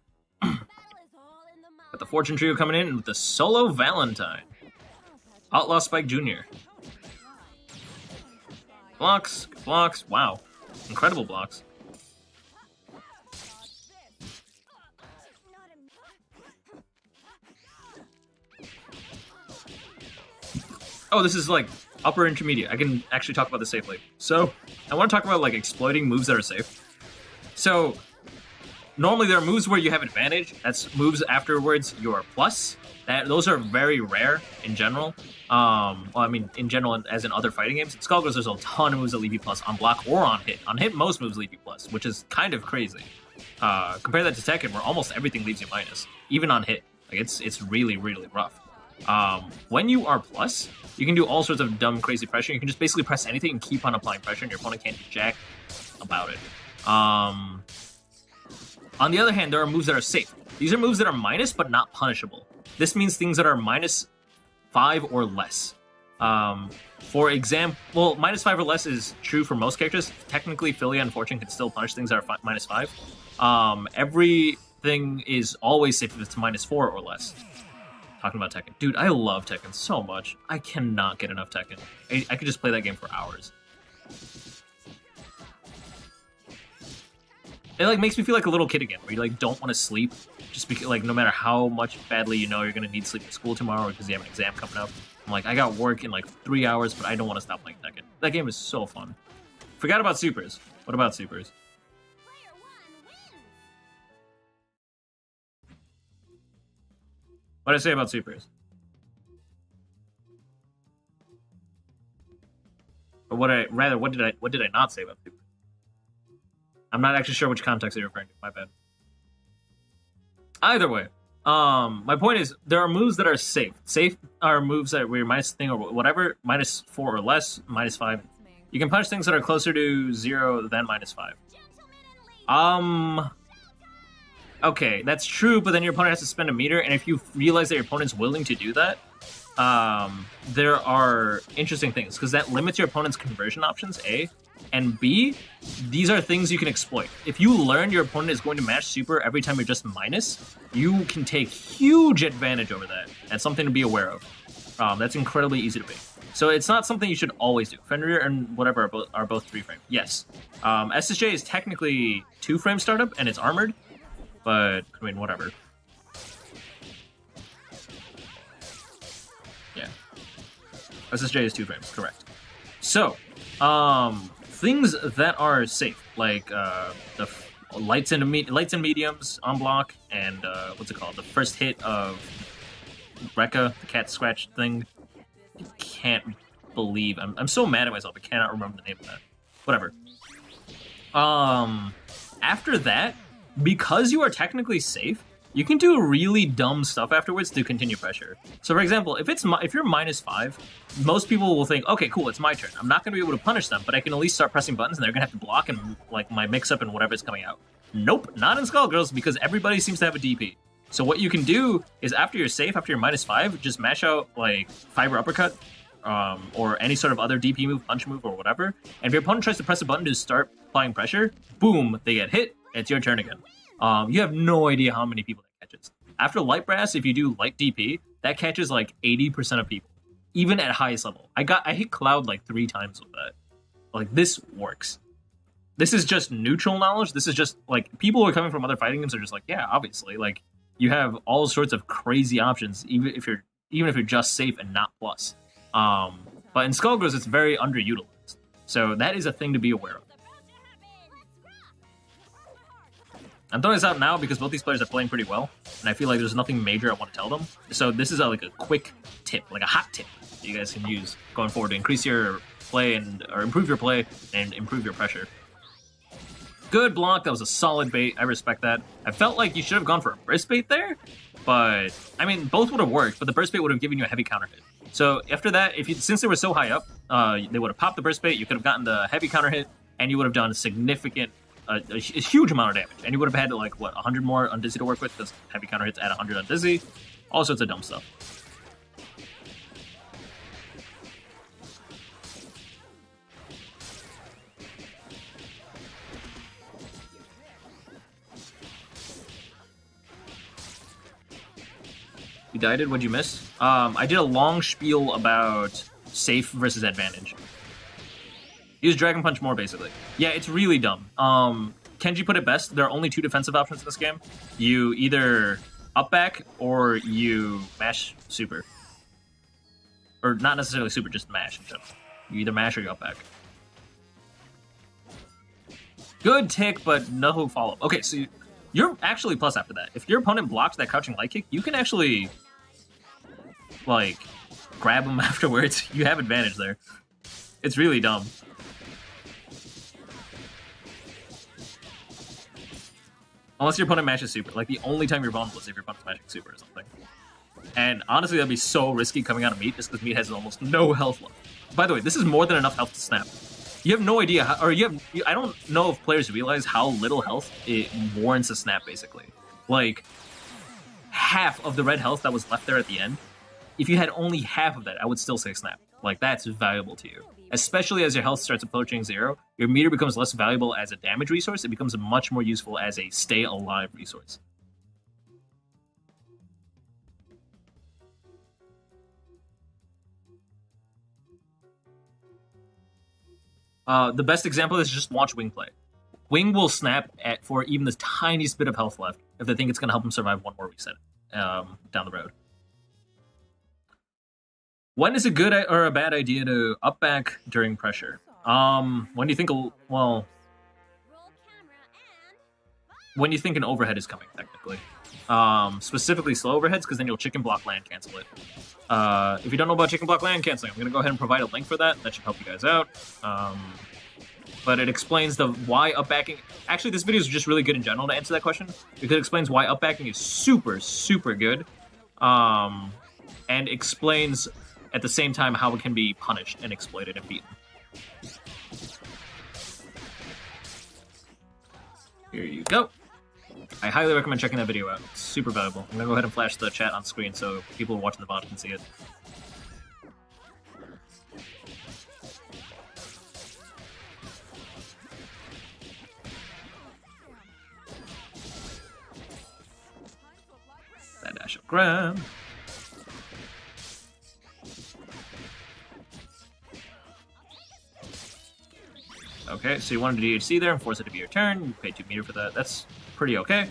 Got the Fortune Trio coming in with the Solo Valentine. Outlaw Spike Jr. Blocks, blocks. Wow. Incredible blocks. Oh, this is like upper intermediate. I can actually talk about this safely. So I want to talk about like exploiting moves that are safe. So normally there are moves where you have advantage. That's moves afterwards you're plus. Those are very rare in general. Well, I mean, in general, as in other fighting games. In Skullgirls, there's a ton of moves that leave you plus on block or on hit. On hit, most moves leave you plus, which is kind of crazy. Compare that to Tekken, where almost everything leaves you minus, even on hit. Like it's really, really rough. When you are plus, you can do all sorts of dumb, crazy pressure. You can just basically press anything and keep on applying pressure, and your opponent can't do jack about it. On the other hand, there are moves that are safe. These are moves that are minus, but not punishable. This means things that are -5 or less. For example, well, -5 or less is true for most characters. Technically, Philia and Fortune can still punish things that are -5. Everything is always safe if it's -4 or less. Talking about Tekken. Dude, I love Tekken so much. I cannot get enough Tekken. I could just play that game for hours. It like makes me feel like a little kid again, where you like don't want to sleep, just because like no matter how much badly you know you're gonna need sleep at school tomorrow because you have an exam coming up. I'm like, I got work in like 3 hours, but I don't want to stop playing Tekken. That game is so fun. Forgot about supers. What about supers? What did I say about supers? Or what did I not say about supers? I'm not actually sure which context you're referring to. My bad. Either way, my point is there are moves that are safe. Safe are moves that where you're minus thing or whatever, -4 or less, -5. You can punch things that are closer to 0 than -5. Okay, that's true, but then your opponent has to spend a meter, and if you realize that your opponent's willing to do that, there are interesting things, because that limits your opponent's conversion options, A, and B, these are things you can exploit. If you learn your opponent is going to match super every time you're just minus, you can take huge advantage over that. That's something to be aware of. That's incredibly easy to beat. So it's not something you should always do. Fenrir and whatever are both 3-frame. Yes. SSJ is technically 2-frame startup, and it's armored, but, I mean, whatever. Yeah. SSJ is 2 frames, correct. So, things that are safe, like lights and mediums on block, and what's it called? The first hit of Rekka, the cat scratch thing. I can't believe I'm so mad at myself. I cannot remember the name of that. Whatever. After that, because you are technically safe, you can do really dumb stuff afterwards to continue pressure. So, for example, if you're -5, most people will think, okay, cool, it's my turn. I'm not going to be able to punish them, but I can at least start pressing buttons, and they're going to have to block and like my mix-up and whatever's coming out. Nope, not in Skullgirls, because everybody seems to have a DP. So what you can do is after you're safe, after you're -5, just mash out like Fiber Uppercut, or any sort of other DP move, punch move, or whatever. And if your opponent tries to press a button to start applying pressure, boom, they get hit, and it's your turn again. You have no idea how many people that catches. After Light Brass, if you do light DP, that catches like 80% of people, even at highest level. I hit Cloud like 3 times with that. Like, this works. This is just neutral knowledge. This is just like people who are coming from other fighting games are just like, yeah, obviously, like you have all sorts of crazy options, even if you're just safe and not plus. But in Skullgirls, it's very underutilized. So that is a thing to be aware of. I'm throwing this out now because both these players are playing pretty well, and I feel like there's nothing major I want to tell them. So this is like a quick tip, like a hot tip that you guys can use going forward to increase your play or improve your play and improve your pressure. Good block. That was a solid bait. I respect that. I felt like you should have gone for a burst bait there, but I mean, both would have worked, but the burst bait would have given you a heavy counter hit. So after that, since they were so high up, they would have popped the burst bait. You could have gotten the heavy counter hit, and you would have done a significant, a huge amount of damage. And you would have had like what 100 more on Dizzy to work with, because heavy counter hits add 100 on Dizzy. All sorts of dumb stuff. You dieted? What'd you miss? I did a long spiel about safe versus advantage. Use Dragon Punch more, basically. Yeah, it's really dumb. Kenji put it best. There are only 2 defensive options in this game. You either up back or you mash super. Or not necessarily super, just mash in general. You either mash or you up back. Good tick, but no follow-up. Okay, so you're actually plus after that. If your opponent blocks that crouching light kick, you can actually like grab them afterwards. You have advantage there. It's really dumb. Unless your opponent mashes super. Like, the only time you're vulnerable is if your opponent's mashing super or something. And honestly, that'd be so risky coming out of Meat, just because Meat has almost no health left. By the way, this is more than enough health to snap. You have no idea how, I don't know if players realize how little health it warrants a snap, basically. Like, half of the red health that was left there at the end, if you had only half of that, I would still say snap. Like, that's valuable to you. Especially as your health starts approaching 0, your meter becomes less valuable as a damage resource. It becomes much more useful as a stay alive resource. The best example is just watch Wing play. Wing will snap for even the tiniest bit of health left if they think it's going to help him survive one more reset down the road. When is a good or a bad idea to up back during pressure? When do you think, well, when you think an overhead is coming, technically. Specifically slow overheads, because then you'll chicken block land cancel it. If you don't know about chicken block land canceling, I'm going to go ahead and provide a link for that. That should help you guys out. But it explains why up backing... Actually, this video is just really good in general to answer that question, because it explains why up backing is super, super good. And explains at the same time how it can be punished and exploited and beaten. Here you go. I highly recommend checking that video out. It's super valuable. I'm going to go ahead and flash the chat on screen so people watching the VOD can see it. That dash of grab. Okay, so you wanted to DHC there and force it to be your turn. You pay 2 meter for that. That's pretty okay.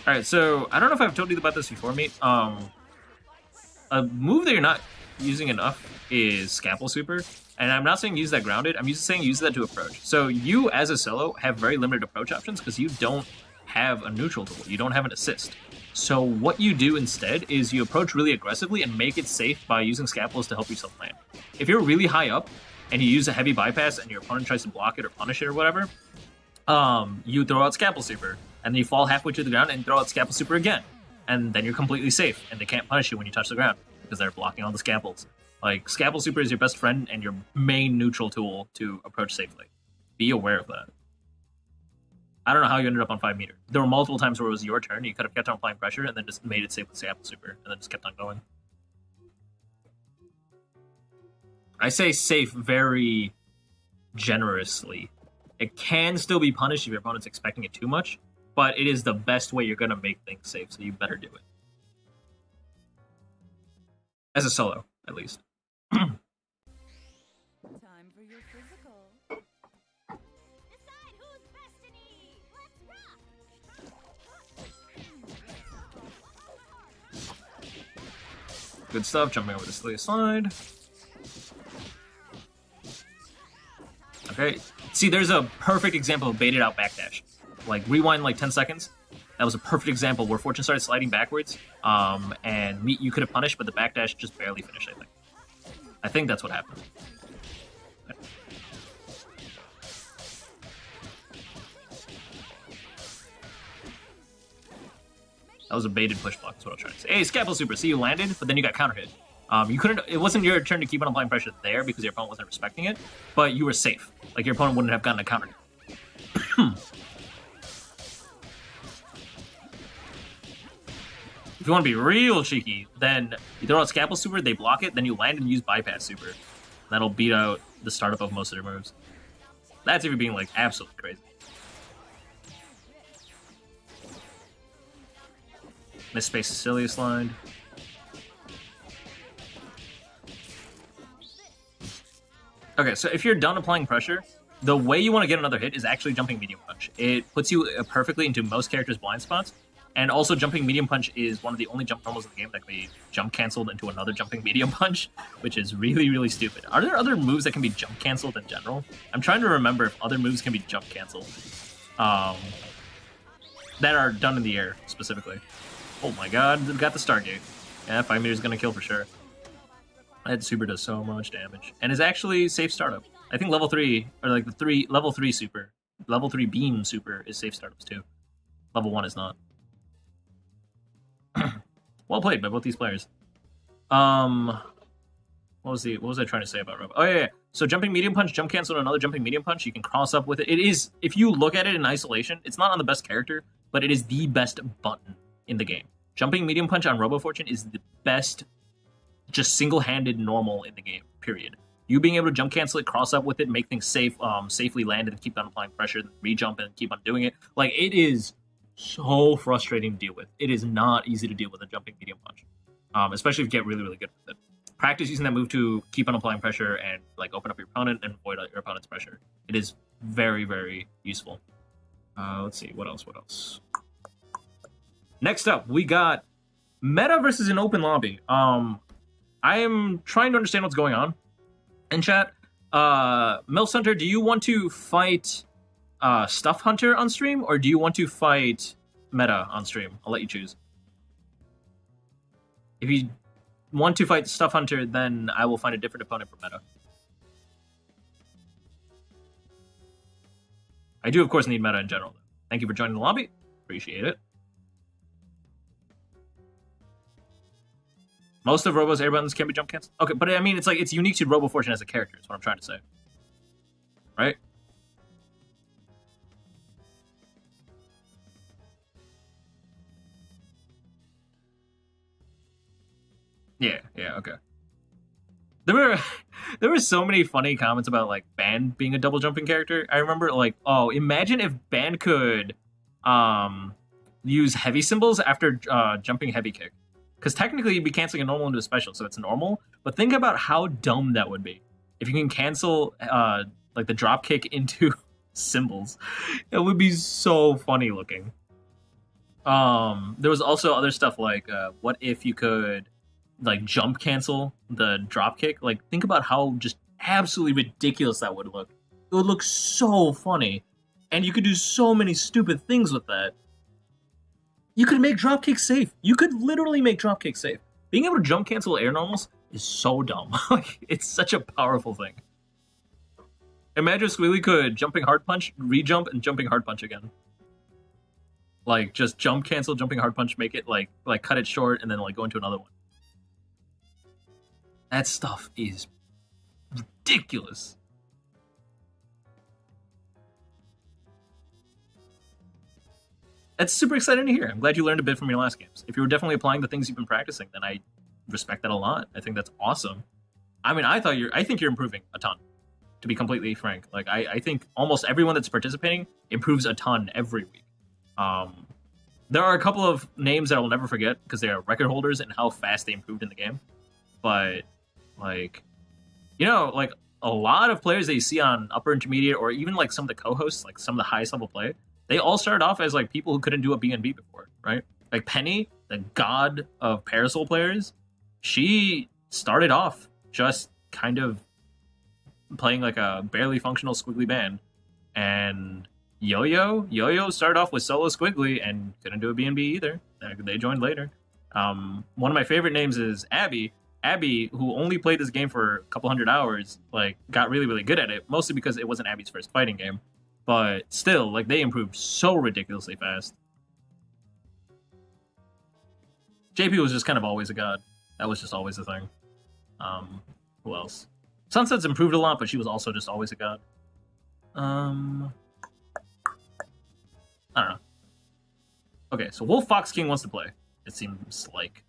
Alright, so I don't know if I've told you about this before, Meat. A move that you're not using enough is Scample Super. And I'm not saying use that grounded. I'm saying use that to approach. So you, as a solo, have very limited approach options because you don't have a neutral tool. You don't have an assist. So what you do instead is you approach really aggressively and make it safe by using scapulas to help yourself land. If you're really high up and you use a heavy bypass and your opponent tries to block it or punish it or whatever, you throw out Scapula Super, and then you fall halfway to the ground and throw out Scapula Super again. And then you're completely safe, and they can't punish you when you touch the ground because they're blocking all the scapels. Like, Scapula Super is your best friend and your main neutral tool to approach safely. Be aware of that. I don't know how you ended up on 5 meter. There were multiple times where it was your turn, and you could have kept on applying pressure and then just made it safe with Scapula Super, and then just kept on going. I say safe very generously. It can still be punished if your opponent's expecting it too much, but it is the best way you're going to make things safe, so you better do it. As a solo, at least. Time for your physical. Decide who's destiny. Let's rock. Good stuff, jumping over the silly slide. Okay, see, there's a perfect example of baited out backdash. Like, rewind like 10 seconds. That was a perfect example where Fortune started sliding backwards, and you could have punished, but the backdash just barely finished, I think. I think that's what happened. That was a baited push block, is what I was trying to say. Hey, Scapula Super, see, you landed, but then you got counter hit. You couldn't. It wasn't your turn to keep on applying pressure there because your opponent wasn't respecting it, but you were safe. Like, your opponent wouldn't have gotten a counter hit. If you want to be real cheeky, then you throw out Scapula Super, they block it, then you land and use Bypass Super. That'll beat out the startup of most of their moves. That's if you're being, like, absolutely crazy. Miss Space Cecilia slide. Okay, so if you're done applying pressure, the way you want to get another hit is actually jumping medium punch. It puts you perfectly into most characters' blind spots, and also jumping medium punch is one of the only jump normals in the game that can be jump canceled into another jumping medium punch, which is really, really stupid. Are there other moves that can be jump canceled in general? I'm trying to remember if other moves can be jump canceled. That are done in the air, specifically. Oh my god, we got the Stargate. Yeah, 5 meters is gonna kill for sure. That super does so much damage. And is actually safe startup. I think level 3, or like the level 3 super, level 3 beam super is safe startups too. Level 1 is not. Well played by both these players. What was I trying to say about Robo? Oh yeah. So jumping medium punch, jump cancel, and another jumping medium punch, you can cross up with it. It is, if you look at it in isolation, it's not on the best character, but it is the best button in the game. Jumping medium punch on Robo Fortune is the best, just single-handed normal in the game, period. You being able to jump cancel it, cross up with it, make things safe, safely land and keep on applying pressure, then re-jump and keep on doing it. Like, it is so frustrating to deal with. It is not easy to deal with a jumping medium punch, especially if you get really, really good with it. Practice using that move to keep on applying pressure and like open up your opponent and avoid your opponent's pressure. It is very, very useful. Let's see, what else? Next up, we got meta versus an open lobby. I am trying to understand what's going on in chat. Milf Hunter, do you want to fight Stuff Hunter on stream, or do you want to fight Meta on stream? I'll let you choose. If you want to fight Stuff Hunter, then I will find a different opponent for Meta. I do, of course, need Meta in general. Thank you for joining the lobby. Appreciate it. Most of Robo's air buttons can be jump canceled. Okay, but I mean, it's like, it's unique to Robo Fortune as a character, is what I'm trying to say. Right? Yeah, okay. There were so many funny comments about, like, Band being a double jumping character. I remember, like, oh, imagine if Band could use heavy symbols after jumping heavy kick. Because technically you'd be canceling a normal into a special, so it's normal. But think about how dumb that would be. If you can cancel like the drop kick into symbols. It would be so funny looking. There was also other stuff like what if you could like jump cancel the drop kick? Like, think about how just absolutely ridiculous that would look. It would look so funny. And you could do so many stupid things with that. You could make dropkicks safe. You could literally make dropkicks safe. Being able to jump cancel air normals is so dumb. It's such a powerful thing. Imagine Squealy could jumping hard punch, re-jump, and jumping hard punch again. Like, just jump cancel, jumping hard punch, make it, like cut it short, and then, like, go into another one. That stuff is ridiculous. That's super exciting to hear. I'm glad you learned a bit from your last games. If you were definitely applying the things you've been practicing, then I respect that a lot. I think that's awesome. I mean, I think you're improving a ton, to be completely frank. Like, I think almost everyone that's participating improves a ton every week. There are a couple of names that I will never forget because they are record holders and how fast they improved in the game. But, like, you know, like, a lot of players that you see on upper intermediate or even, like, some of the co-hosts, like, some of the highest level play, they all started off as, like, people who couldn't do a BNB before, right? Like, Penny, the god of Parasol players, she started off just kind of playing, like, a barely functional Squiggly band. And Yo-Yo started off with solo Squiggly and couldn't do a BNB either. They joined later. One of my favorite names is Abby. Abby, who only played this game for a couple hundred hours, like, got really, really good at it, mostly because it wasn't Abby's first fighting game. But still, like, they improved so ridiculously fast. JP was just kind of always a god. That was just always a thing. Who else? Sunset's improved a lot, but she was also just always a god. I don't know. Okay, so Wolf Fox King wants to play, it seems like.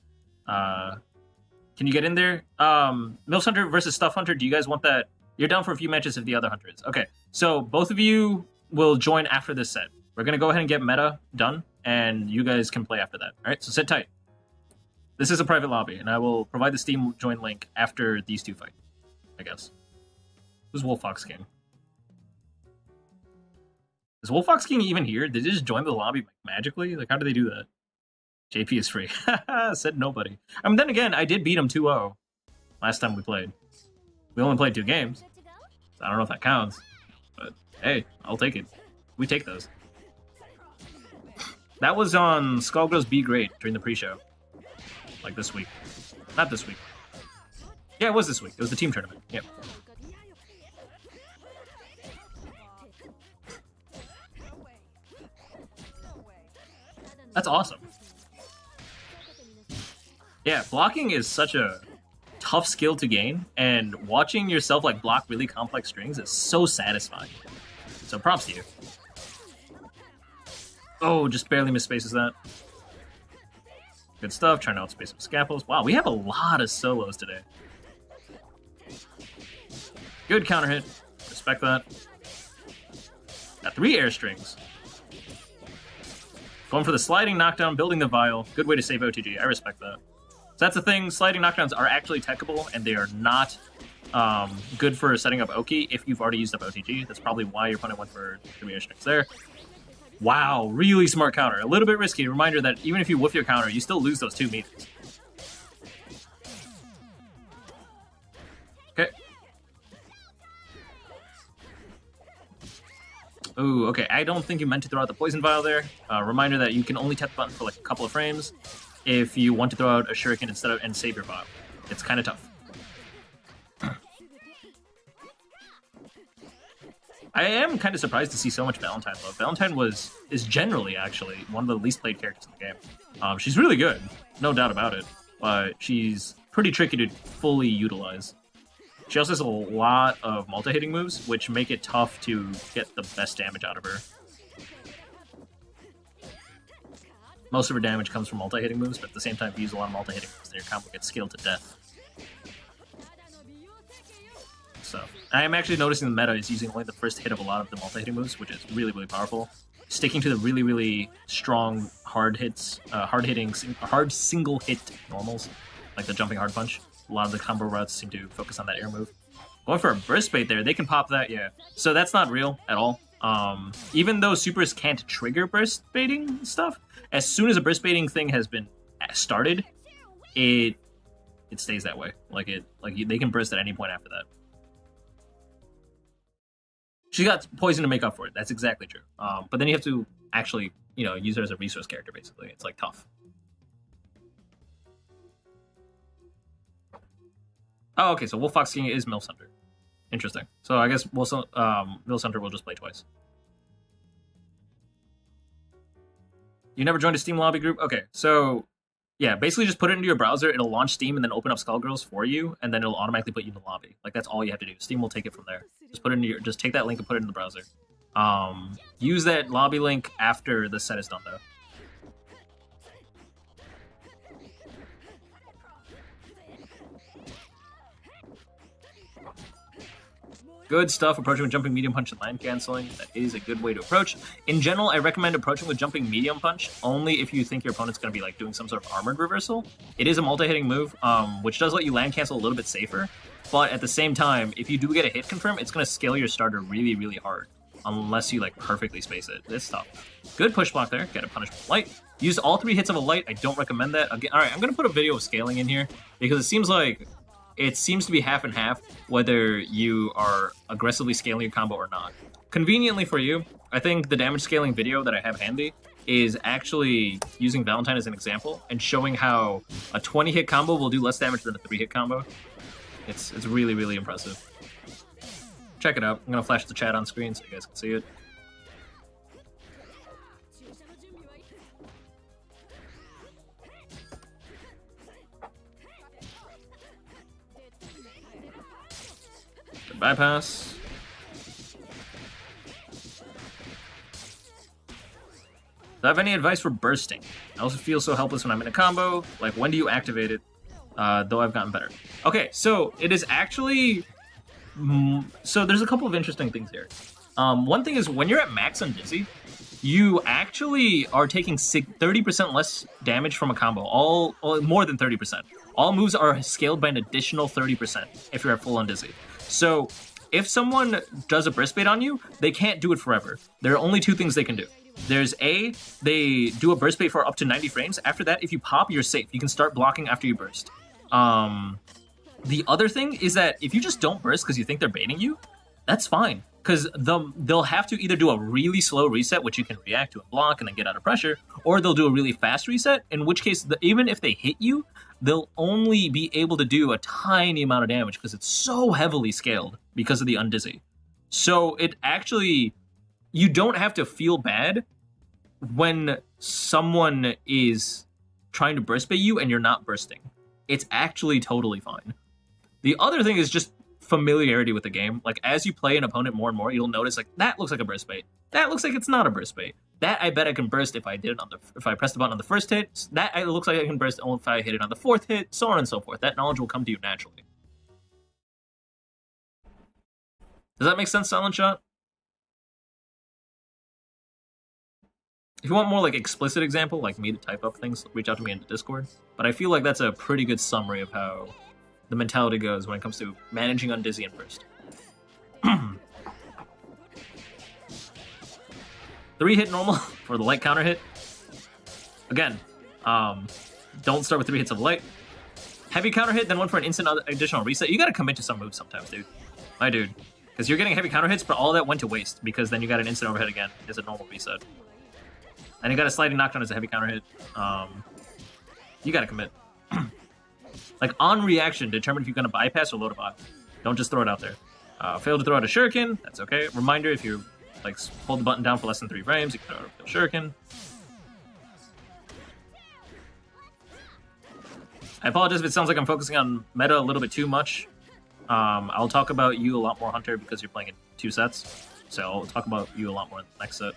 Can you get in there? Milf Hunter versus Stuff Hunter, do you guys want that? You're down for a few matches if the other hunter is. Okay, so both of you will join after this set. We're going to go ahead and get meta done, and you guys can play after that. All right, so sit tight. This is a private lobby, and I will provide the Steam join link after these two fight, I guess. Who's Wolf Fox King? Is Wolf Fox King even here? Did they just join the lobby magically? Like, how do they do that? JP is free. Said nobody. I mean, then again, I did beat him 2-0 last time we played. We only played 2 games. So I don't know if that counts. But, hey, I'll take it. We take those. That was on Skullgirls Get Gr8 during the pre-show. Like this week. Not this week. Yeah, it was this week. It was the team tournament. Yep. That's awesome. Yeah, blocking is such a tough skill to gain, and watching yourself like block really complex strings is so satisfying. So props to you. Oh, just barely misspaces that. Good stuff, trying to outspace some scapels. Wow, we have a lot of solos today. Good counter hit. Respect that. Got 3 air strings. Going for the sliding knockdown, building the vial. Good way to save OTG. I respect that. So that's the thing. Sliding knockdowns are actually techable, and they are not good for setting up Oki if you've already used up OTG. That's probably why your opponent went for 3 air strings there. Wow, really smart counter. A little bit risky. Reminder that even if you whiff your counter, you still lose those 2 meters. Okay. Ooh, okay. I don't think you meant to throw out the poison vial there. Reminder that you can only tap the button for like a couple of frames if you want to throw out a shuriken instead of and save your vial. It's kind of tough. I am kind of surprised to see so much Valentine love. Valentine is generally actually one of the least played characters in the game. She's really good, no doubt about it, but she's pretty tricky to fully utilize. She also has a lot of multi-hitting moves, which make it tough to get the best damage out of her. Most of her damage comes from multi-hitting moves, but at the same time, if you use a lot of multi-hitting moves, then your combo gets scaled to death. So, I am actually noticing the meta is using only the first hit of a lot of the multi-hitting moves, which is really, really powerful. Sticking to the really, really strong hard hits, hard single-hit normals, like the jumping hard punch. A lot of the combo routes seem to focus on that air move. Going for a burst bait there, they can pop that, yeah. So that's not real at all. Even though supers can't trigger burst baiting stuff, as soon as a burst baiting thing has been started, it stays that way. They can burst at any point after that. She got poison to make up for it. That's exactly true. But then you have to actually, use her as a resource character, basically. It's, like, tough. Oh, okay, so Wolf Fox King is Milf Hunter. Interesting. So I guess Milf Hunter will just play twice. You never joined a Steam lobby group? Okay, so yeah, basically just put it into your browser, it'll launch Steam and then open up Skullgirls for you, and then it'll automatically put you in the lobby. Like, that's all you have to do. Steam will take it from there. Just take that link and put it in the browser. Use that lobby link after the set is done, though. Good stuff. Approaching with jumping medium punch and land canceling. That is a good way to approach. In general, I recommend approaching with jumping medium punch only if you think your opponent's going to be like doing some sort of armored reversal. It is a multi-hitting move, which does let you land cancel a little bit safer. But at the same time, if you do get a hit confirm, it's going to scale your starter really, really hard. Unless you like perfectly space it. It's tough. Good push block there. Get a punish with light. Use all 3 hits of a light. I don't recommend that. Again, all right, I'm going to put a video of scaling in here because it seems to be half and half whether you are aggressively scaling your combo or not. Conveniently for you, I think the damage scaling video that I have handy is actually using Valentine as an example and showing how a 20-hit combo will do less damage than a 3-hit combo. It's really, really impressive. Check it out. I'm going to flash the chat on screen so you guys can see it. Good bypass. Do I have any advice for bursting? I also feel so helpless when I'm in a combo. Like, when do you activate it? Though I've gotten better. Okay, so it is actually... So there's a couple of interesting things here. One thing is, when you're at max on Dizzy, you actually are taking 30% less damage from a combo. More than 30%. All moves are scaled by an additional 30% if you're at full on Dizzy. So if someone does a burst bait on you, they can't do it forever. There are only 2 things they can do. There's A, they do a burst bait for up to 90 frames. After that, if you pop, you're safe. You can start blocking after you burst. The other thing is that if you just don't burst because you think they're baiting you, that's fine. Because they'll have to either do a really slow reset, which you can react to and block and then get out of pressure, or they'll do a really fast reset, in which case, even if they hit you, they'll only be able to do a tiny amount of damage because it's so heavily scaled because of the undizzy. So it actually, you don't have to feel bad when someone is trying to burst bait you and you're not bursting. It's actually totally fine. The other thing is just familiarity with the game. Like, as you play an opponent more and more, you'll notice, like, that looks like a burst bait. That looks like it's not a burst bait. That I bet I can burst if I did it if I press the button on the first hit. That it looks like I can burst only if I hit it on the 4th hit, so on and so forth. That knowledge will come to you naturally. Does that make sense, Silent Shot? If you want more like explicit example, like me to type up things, reach out to me into Discord. But I feel like that's a pretty good summary of how the mentality goes when it comes to managing undizzy and burst. 3-hit normal for the light counter hit. Again, don't start with 3 hits of light. Heavy counter hit, then 1 for an instant additional reset. You gotta commit to some moves sometimes, dude. My dude. Because you're getting heavy counter hits, but all that went to waste, because then you got an instant overhead again as a normal reset. And you got a sliding knockdown as a heavy counter hit. You gotta commit. Like, on reaction, determine if you're gonna bypass or load a bot. Don't just throw it out there. Fail to throw out a shuriken, that's okay. Reminder, if you like hold the button down for less than 3 frames, you can throw out a shuriken. I apologize if it sounds like I'm focusing on meta a little bit too much. I'll talk about you a lot more, Hunter, because you're playing in 2 sets. So I'll talk about you a lot more in the next set.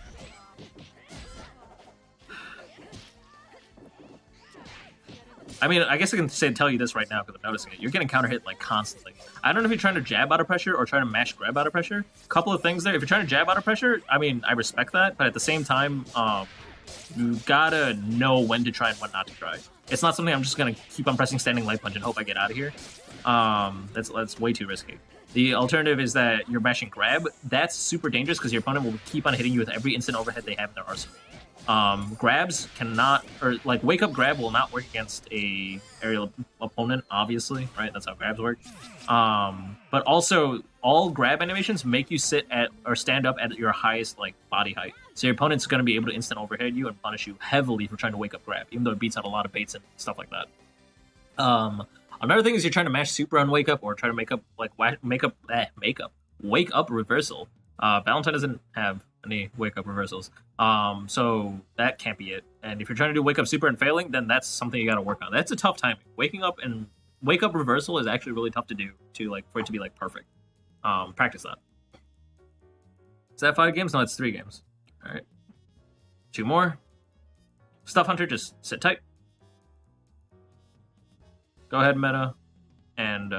I mean, I guess I can tell you this right now because I'm noticing it. You're getting counter hit like constantly. I don't know if you're trying to jab out of pressure or trying to mash grab out of pressure. Couple of things there. If you're trying to jab out of pressure, I mean, I respect that, but at the same time, you gotta know when to try and when not to try. It's not something I'm just gonna keep on pressing standing light punch and hope I get out of here. That's way too risky. The alternative is that you're mashing grab. That's super dangerous because your opponent will keep on hitting you with every instant overhead they have in their arsenal. Grabs cannot, or like wake up grab will not work against a aerial opponent, obviously, right? That's how grabs work. But also all grab animations make you sit at or stand up at your highest like body height. So your opponent's going to be able to instant overhead you and punish you heavily for trying to wake up grab, even though it beats out a lot of baits and stuff like that. Another thing is you're trying to mash super on wake up or try to make up like wake up reversal. Valentine doesn't have any wake up reversals. So that can't be it. And if you're trying to do wake up super and failing, then that's something you got to work on. That's a tough timing. Waking up and wake up reversal is actually really tough to do to like for it to be like perfect. Practice that. Is that 5 games? No, it's 3 games. All right. 2 more. Stuff Hunter, just sit tight. Go ahead, Meta. And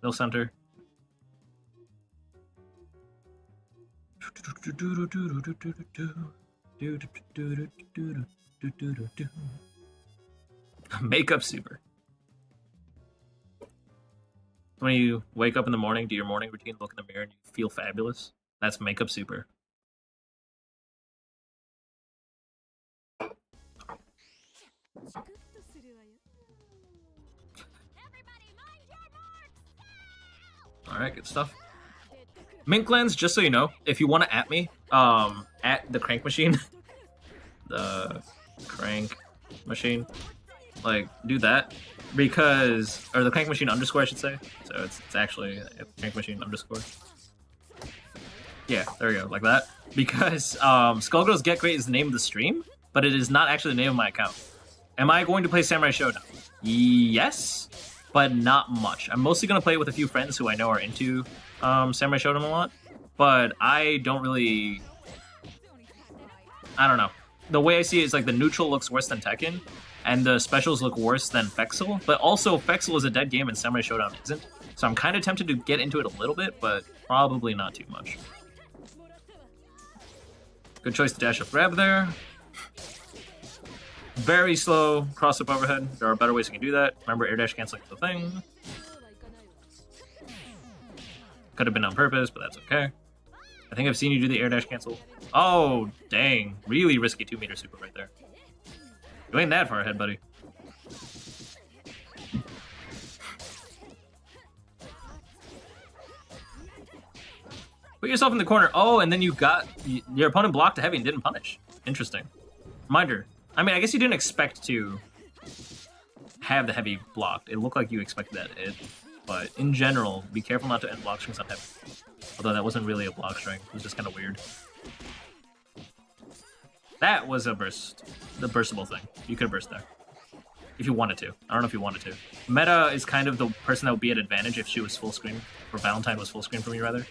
Mill Center. Makeup super. When you wake up in the morning, do your morning routine, look in the mirror, and you feel fabulous. That's makeup super. Alright, good stuff. Minklands, just so you know, if you want to at me, at the crank machine, the crank machine, like, do that, because, or the crank machine underscore, I should say, so it's actually a crank machine underscore. Yeah, there we go, like that, because, Skullgirls Get Gr8 is the name of the stream, but it is not actually the name of my account. Am I going to play Samurai Showdown? Yes, but not much. I'm mostly going to play with a few friends who I know are into Samurai Showdown a lot, but I don't really... I don't know. The way I see it is like the neutral looks worse than Tekken, and the specials look worse than Fexel, but also Fexel is a dead game and Samurai Showdown isn't, so I'm kind of tempted to get into it a little bit, but probably not too much. Good choice to dash up grab there. Very slow cross-up overhead. There are better ways you can do that. Remember, air dash canceling is the thing. Could have been on purpose, but that's okay. I think I've seen you do the air dash cancel. Oh, dang. Really risky 2-meter super right there. You ain't that far ahead, buddy. Put yourself in the corner. Oh, and then you got... Your opponent blocked a heavy and didn't punish. Interesting. Reminder. I mean, I guess you didn't expect to have the heavy blocked. It looked like you expected that, but in general, be careful not to end block strings on heavy. Although that wasn't really a block string, it was just kind of weird. That was a burst, the burstable thing. You could have burst there. If you wanted to. I don't know if you wanted to. Meta is kind of the person that would be at advantage if she was full screen, or Valentine was full screen from you, rather.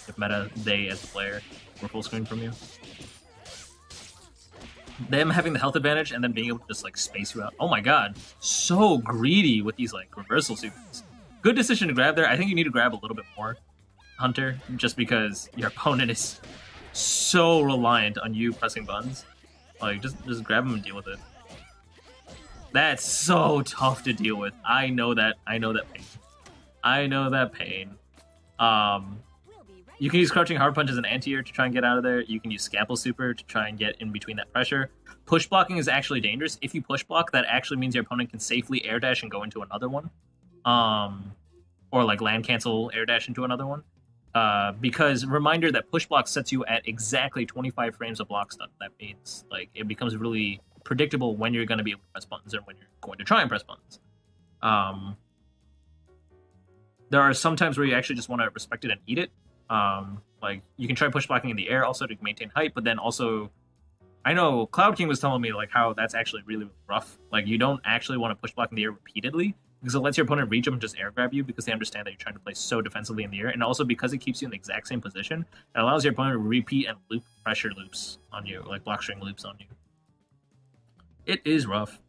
If Meta, they as the player, were full screen from you. Them having the health advantage and then being able to just like space you out. Oh my god, so greedy with these like reversal supers. Good decision to grab there. I think you need to grab a little bit more, Hunter, just because your opponent is so reliant on you pressing buttons. Like just grab him and deal with it. That's so tough to deal with. I know that pain. I know that pain. You can use Crouching Hard Punch as an anti-air to try and get out of there. You can use Scalpel Super to try and get in between that pressure. Push blocking is actually dangerous. If you push block, that actually means your opponent can safely air dash and go into another one. Or like land cancel air dash into another one. Because reminder that push block sets you at exactly 25 frames of block stun. That means like it becomes really predictable when you're going to be able to press buttons and when you're going to try and press buttons. There are some times where you actually just want to respect it and eat it. Like you can try push blocking in the air also to maintain height, but then also I know Cloud King was telling me like how that's actually really rough. Like you don't actually want to push block in the air repeatedly because it lets your opponent reach up and just air grab you because they understand that you're trying to play so defensively in the air, and also because it keeps you in the exact same position, it allows your opponent to repeat and loop pressure loops on you, like block string loops on you. It is rough.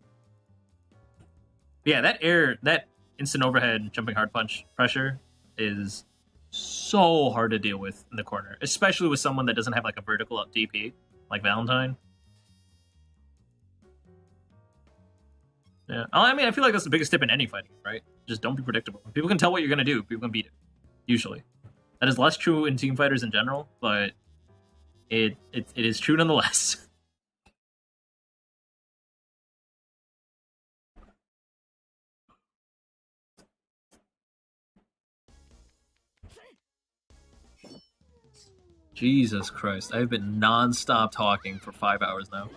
Yeah, that instant overhead jumping hard punch pressure is so hard to deal with in the corner, especially with someone that doesn't have like a vertical up DP like Valentine. Yeah, I mean, I feel like that's the biggest tip in any fighting, right? Just don't be predictable. If people can tell what you're gonna do, people can beat it. Usually, that is less true in team fighters in general, but it is true nonetheless. Jesus Christ. I've been non-stop talking for 5 hours now.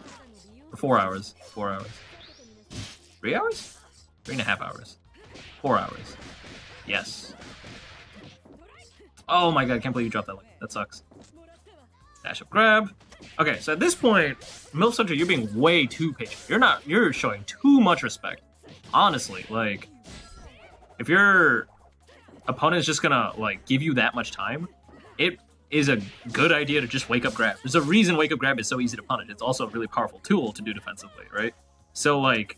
For 4 hours. 4 hours. 3 hours? 3.5 hours. 4 hours. Yes. Oh my god, I can't believe you dropped that link. That sucks. Dash up grab. Okay, so at this point, MILF Hunter, you're being way too patient. You're showing too much respect. Honestly, like, if your opponent is just gonna, like, give you that much time, it is a good idea to just wake up grab. There's a reason wake up grab is so easy to punish. It's also a really powerful tool to do defensively, right? So, like,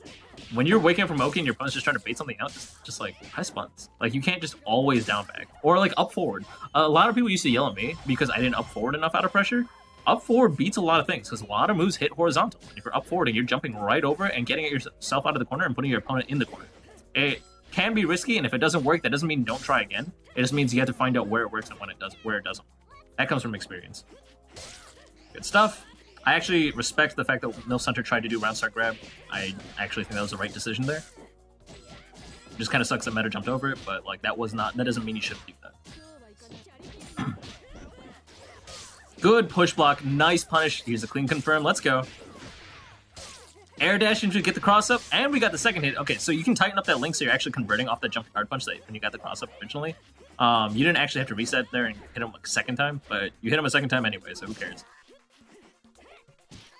when you're waking up from Oki and your opponent's just trying to bait something out, just like, press buttons. Like, you can't just always down back. Or, like, up forward. A lot of people used to yell at me because I didn't up forward enough out of pressure. Up forward beats a lot of things, because a lot of moves hit horizontal. And if you're up forwarding, you're jumping right over it and getting yourself out of the corner and putting your opponent in the corner. It can be risky, and if it doesn't work, that doesn't mean don't try again. It just means you have to find out where it works and where it doesn't. That comes from experience. Good stuff. I actually respect the fact that MILF Hunter tried to do round start grab. I actually think that was the right decision there. It just kind of sucks that Meta jumped over it, but like that doesn't mean you shouldn't do that. Good push block, nice punish. Here's a clean confirm. Let's go. Air dash into get the cross up, and we got the second hit. Okay, so you can tighten up that link so you're actually converting off that jump hard punch that when you got the cross up originally. You didn't actually have to reset there and hit him a second time, but you hit him a second time anyway, so who cares?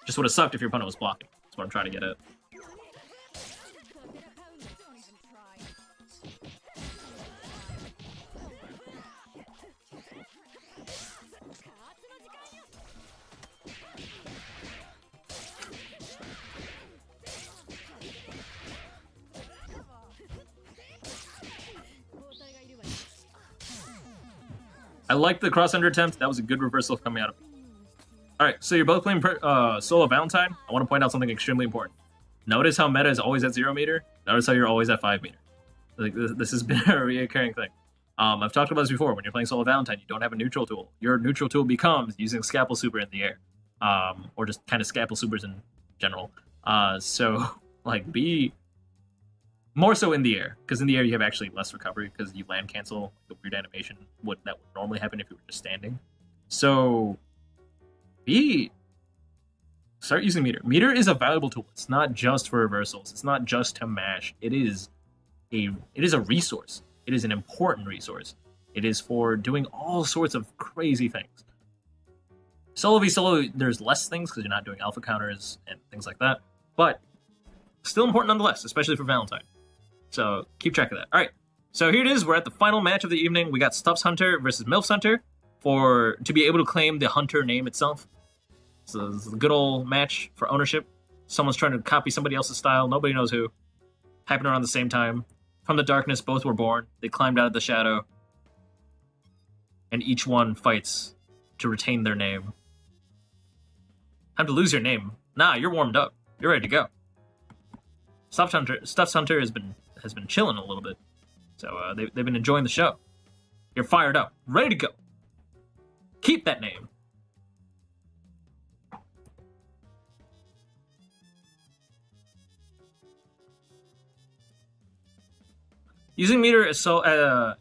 Just would have sucked if your opponent was blocking. That's what I'm trying to get at. I liked the cross under attempt. That was a good reversal coming out of it. Alright, so you're both playing solo Valentine. I want to point out something extremely important. Notice how meta is always at 0 meter. Notice how you're always at 5 meter. Like this has been a reoccurring thing. I've talked about this before. When you're playing solo Valentine, you don't have a neutral tool. Your neutral tool becomes using Scalpel Super in the air. Or just kind of Scalpel Supers in general. So, like, be more so in the air. Because in the air, you have actually less recovery because you land cancel the weird animation that would normally happen if you were just standing. So start using meter. Meter is a valuable tool. It's not just for reversals. It's not just to mash. It is a resource. It is an important resource. It is for doing all sorts of crazy things. Solo v solo, there's less things because you're not doing alpha counters and things like that, but still important nonetheless, especially for Valentine. So keep track of that. All right, so here it is. We're at the final match of the evening. We got Stuffs Hunter versus MILF Hunter to be able to claim the Hunter name itself. So this is a good old match for ownership. Someone's trying to copy somebody else's style. Nobody knows who. Happened around the same time. From the darkness, both were born. They climbed out of the shadow. And each one fights to retain their name. Time to lose your name. Nah, you're warmed up. You're ready to go. Stuffs Hunter has been chilling a little bit. So they've been enjoying the show. You're fired up. Ready to go. Keep that name. Using meter as a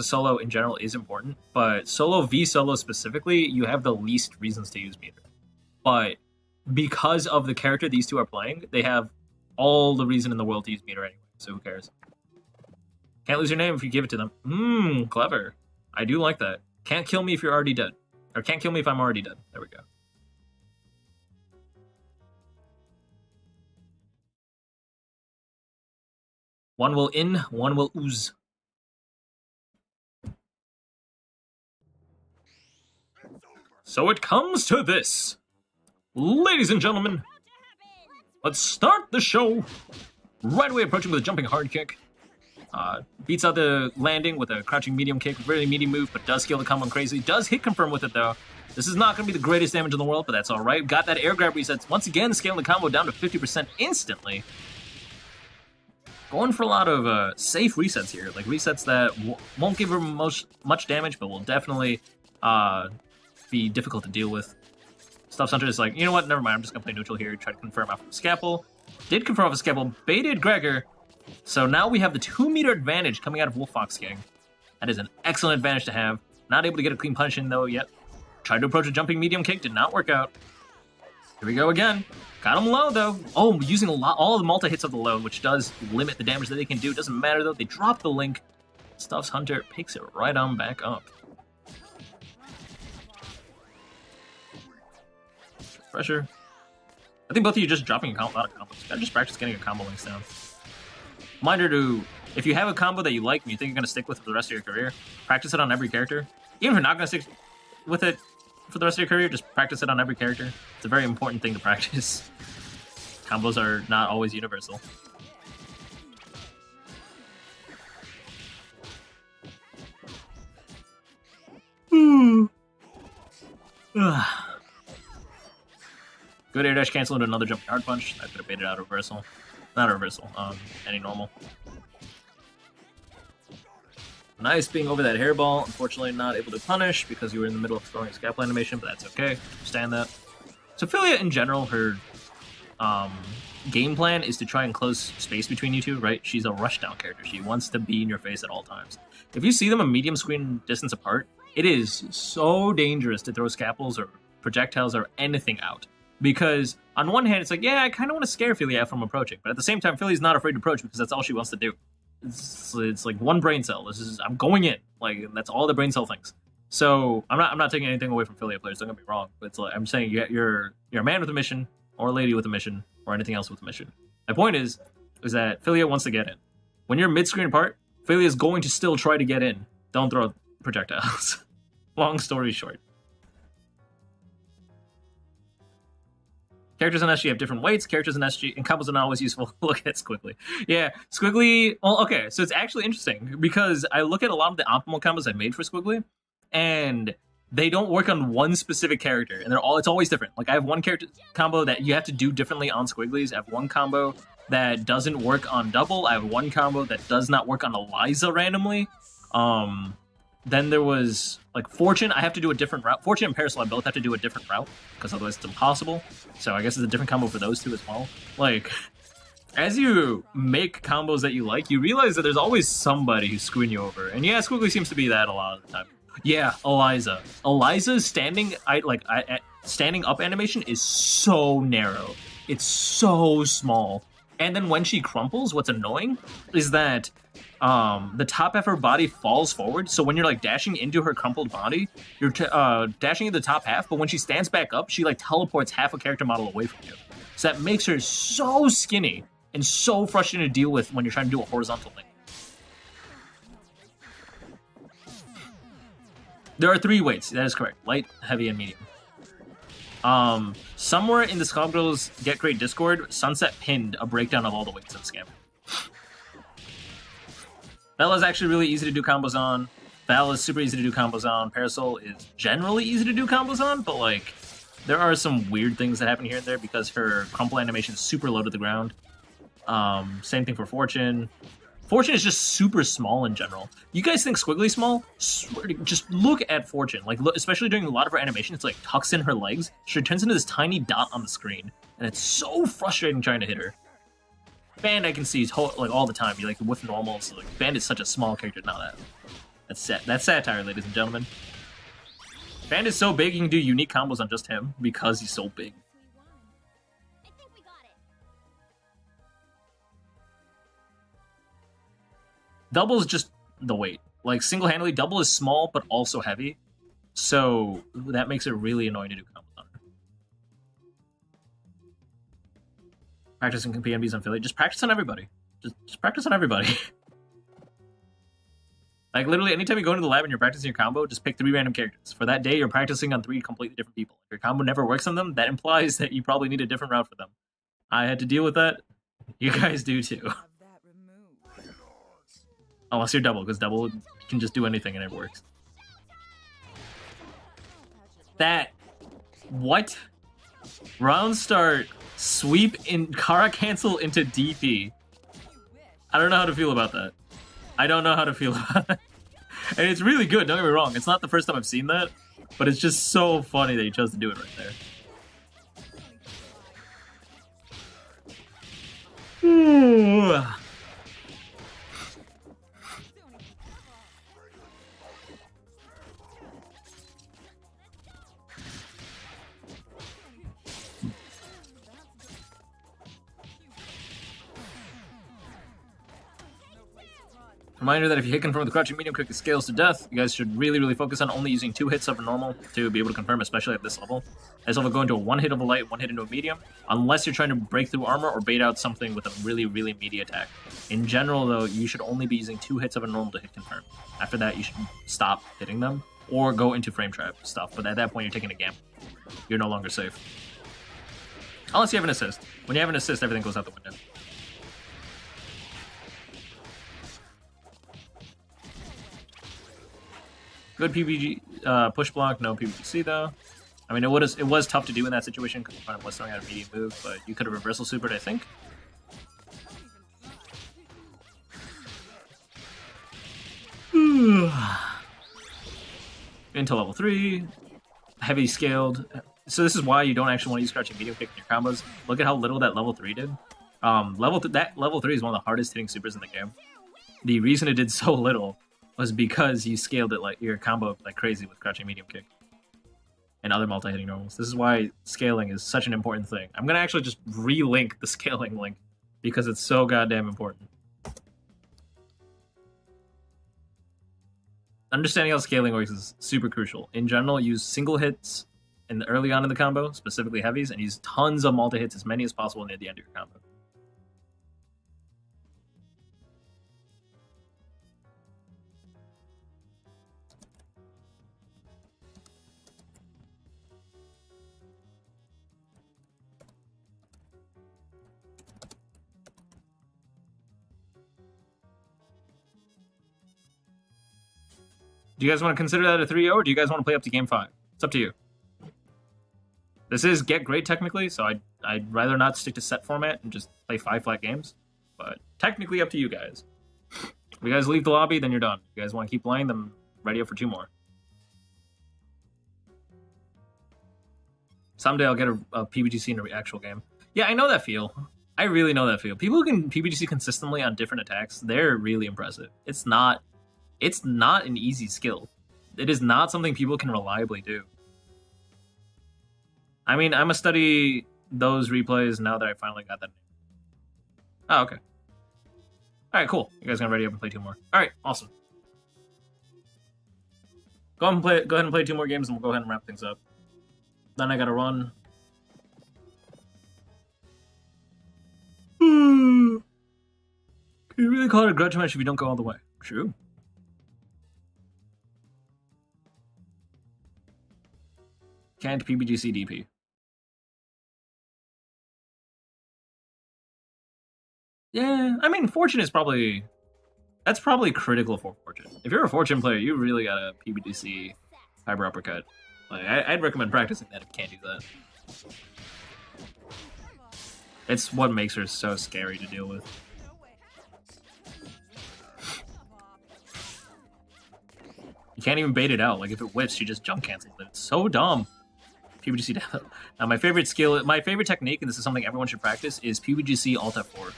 solo in general is important, but solo v solo specifically, you have the least reasons to use meter. But because of the character these two are playing, they have all the reason in the world to use meter anyway, so who cares? Can't lose your name if you give it to them. Clever. I do like that. Can't kill me if you're already dead. Or can't kill me if I'm already dead. There we go. One will in, one will ooze. So it comes to this. Ladies and gentlemen, let's start the show. Right away approaching with a jumping hard kick. Beats out the landing with a crouching medium kick. Really meaty move, but does scale the combo crazy. Does hit confirm with it, though. This is not going to be the greatest damage in the world, but that's all right. Got that air grab resets. Once again, scaling the combo down to 50% instantly. Going for a lot of safe resets here. Like resets that won't give her much damage, but will definitely be difficult to deal with. Stuffs Hunter is like, you know what? Never mind. I'm just going to play neutral here. Try to confirm off of Scalpel. Did confirm off of Scalpel. Baited Gregor. So now we have the 2 meter advantage coming out of Wolf Fox Gang. That is an excellent advantage to have. Not able to get a clean punch in though yet. Tried to approach a jumping medium kick, did not work out. Here we go again. Got him low, though. Oh, using all of the multi-hits of the low, which does limit the damage that they can do. Doesn't matter, though. They drop the link. Stuffs Hunter, picks it right on back up. Pressure. I think both of you just dropping a lot of combos. You gotta just practice getting your combo links down. Reminder to, if you have a combo that you like and you think you're gonna stick with for the rest of your career, practice it on every character. Even if you're not gonna stick with it for the rest of your career, just practice it on every character. It's a very important thing to practice. Combos are not always universal. Good air dash cancel into another jumping hard punch. I could have baited out a reversal. Not a reversal, any normal. Nice being over that hairball. Unfortunately not able to punish because you were in the middle of throwing a scalpel animation, but that's okay. Understand that. So Philia in general, her game plan is to try and close space between you two, right? She's a rushdown character. She wants to be in your face at all times. If you see them a medium screen distance apart, it is so dangerous to throw scalpels or projectiles or anything out. Because on one hand, it's like, yeah, I kind of want to scare Philia from approaching. But at the same time, Philia's not afraid to approach because that's all she wants to do. It's like one brain cell. I'm going in. Like, that's all the brain cell thinks. So I'm not taking anything away from Philia players. Don't get me wrong. But it's like, I'm saying you're a man with a mission, or a lady with a mission, or anything else with a mission. My point is that Philia wants to get in. When you're mid-screen apart, Philia is going to still try to get in. Don't throw projectiles. Long story short. Characters in SG have different weights. Characters in SG and combos are not always useful. Look at Squiggly. Yeah, Squiggly. Well, okay, so it's actually interesting because I look at a lot of the optimal combos I've made for Squiggly, and they don't work on one specific character, and it's always different. Like I have one character combo that you have to do differently on Squigglies. I have one combo that doesn't work on Double. I have one combo that does not work on Eliza randomly. Then there was, like, Fortune. I have to do a different route. Fortune and Parasol, I both have to do a different route, because otherwise it's impossible. So I guess it's a different combo for those two as well. Like, as you make combos that you like, you realize that there's always somebody who's screwing you over. And yeah, Squiggly seems to be that a lot of the time. Yeah, Eliza. Eliza's standing up animation is so narrow. It's so small. And then when she crumples, what's annoying is that the top half of her body falls forward, so when you're like dashing into her crumpled body, you're dashing into the top half, but when she stands back up, she like teleports half a character model away from you. So that makes her so skinny and so frustrating to deal with when you're trying to do a horizontal link. There are 3 weights, that is correct. Light, heavy, and medium. Somewhere in the Skullgirls Get Gr8 Discord, Sunset pinned a breakdown of all the weights in the scam. Bella's actually really easy to do combos on. Val is super easy to do combos on. Parasol is generally easy to do combos on, but like, there are some weird things that happen here and there because her crumple animation is super low to the ground. Same thing for Fortune. Fortune is just super small in general. You guys think Squiggly small? Swear to, just look at Fortune. Like, look, especially during a lot of her animation, it's like tucks in her legs. She turns into this tiny dot on the screen, and it's so frustrating trying to hit her. Band I can see like all the time. You like with normals. Like, Band is such a small character. Not that. That's satire, ladies and gentlemen. Band is so big you can do unique combos on just him because he's so big. I think we got it. Double is just the weight. Like single-handedly, Double is small but also heavy, so that makes it really annoying to do combos on her. Practicing PNBs on Philly. Just practice on everybody. Just practice on everybody. Like, literally, anytime you go into the lab and you're practicing your combo, just pick 3 random characters. For that day, you're practicing on 3 completely different people. If your combo never works on them, that implies that you probably need a different route for them. I had to deal with that. You guys do too. Unless you're Double, because Double can just do anything and it works. That... What? Round start... Sweep in Kara cancel into DP. I don't know how to feel about that. I don't know how to feel about it. And it's really good, don't get me wrong. It's not the first time I've seen that, but it's just so funny that he chose to do it right there. Reminder that if you hit confirm with the crouching medium kick, it scales to death. You guys should really focus on only using 2 hits of a normal to be able to confirm, especially at this level. As level go into a 1 hit of a light, 1 hit into a medium, unless you're trying to break through armor or bait out something with a really meaty attack. In general, though, you should only be using 2 hits of a normal to hit confirm. After that, you should stop hitting them or go into frame trap stuff. But at that point, you're taking a gamble. You're no longer safe. Unless you have an assist. When you have an assist, everything goes out the window. Good PBG push block, no PBGC though. I mean, it was tough to do in that situation because opponent was throwing out a medium move, but you could have reversal supered, I think. Into level 3, heavy scaled. So this is why you don't actually want to use crouching medium kick in your combos. Look at how little that level 3 did. Level 3 is one of the hardest hitting supers in the game. The reason it did so little was because you scaled it like your combo like crazy with crouching medium kick and other multi-hitting normals. This is why scaling is such an important thing. I'm gonna actually just re-link the scaling link because it's so goddamn important. Understanding how scaling works is super crucial. In general, use single hits early on in the combo, specifically heavies, and use tons of multi-hits, as many as possible near the end of your combo. Do you guys want to consider that a 3-0, or do you guys want to play up to game 5? It's up to you. This is Get Great technically, so I'd rather not stick to set format and just play 5 flat games. But technically up to you guys. If you guys leave the lobby, then you're done. If you guys want to keep playing, then ready up for 2 more. Someday I'll get a PBGC in an actual game. Yeah, I know that feel. I really know that feel. People who can PBGC consistently on different attacks, they're really impressive. It's not an easy skill. It is not something people can reliably do. I mean, I'm gonna study those replays now that I finally got that. Oh, okay. All right, cool. You guys gonna ready up and play 2 more? All right, awesome. Go ahead and play 2 more games, and we'll go ahead and wrap things up. Then I gotta run. Can you really call it a grudge match if you don't go all the way? True. Can't PBGC DP. Yeah, I mean, Fortune is probably... That's probably critical for Fortune. If you're a Fortune player, you really gotta PBGC Hyper Uppercut. Like, I'd recommend practicing that if you can't do that. It's what makes her so scary to deal with. You can't even bait it out. Like, if it whiffs, she just jump cancels it. It's so dumb. PBGC down. Now, my favorite technique, and this is something everyone should practice, is PBGC Alt F4.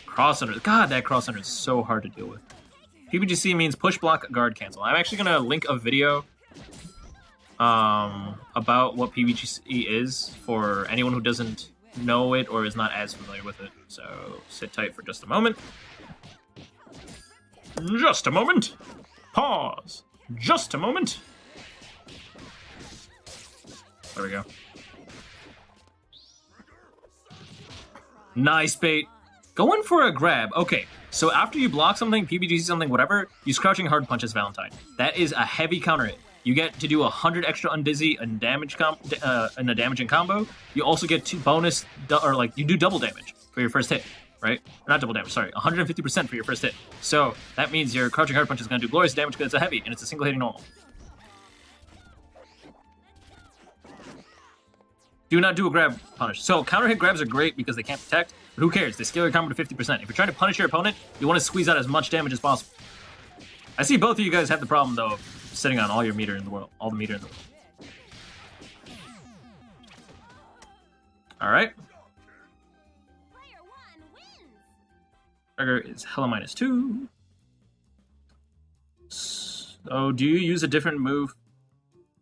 Cross under. God, that cross under is so hard to deal with. PBGC means push, block, guard, cancel. I'm actually gonna link a video about what PBGC is for anyone who doesn't know it or is not as familiar with it. So sit tight for just a moment. Just a moment. Pause. Just a moment. There we go. Nice bait. Going for a grab. Okay, so after you block something, PBGC something, whatever, use crouching hard punch as Valentine. That is a heavy counter hit. You get to do 100 extra undizzy and damage in a damaging combo. You also get 2 bonus, you do double damage for your first hit, right? Or not double damage, sorry, 150% for your first hit. So that means your crouching hard punch is going to do glorious damage because it's a heavy and it's a single hitting normal. Do not do a grab punish. So counter hit grabs are great because they can't protect, but who cares? They scale your combo to 50%. If you're trying to punish your opponent, you want to squeeze out as much damage as possible. I see both of you guys have the problem though of sitting on all your meter in the world, all the meter in the world. All right. Player 1 wins. Trigger is hella -2. So do you use a different move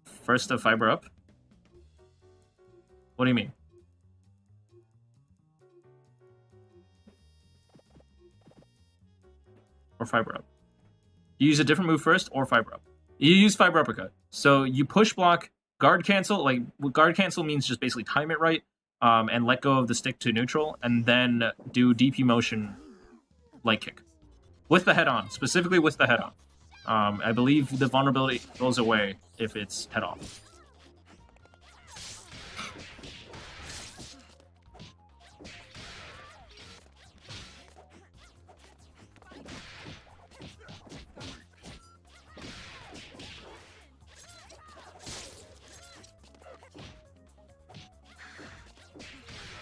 first to fiber up? What do you mean? Or fiber up. You use a different move first or fiber up. You use fiber uppercut. So you push block, guard cancel. Like guard cancel means just basically time it right, and let go of the stick to neutral, and then do DP motion light kick with the head on, specifically with the head on. I believe the vulnerability goes away if it's head off.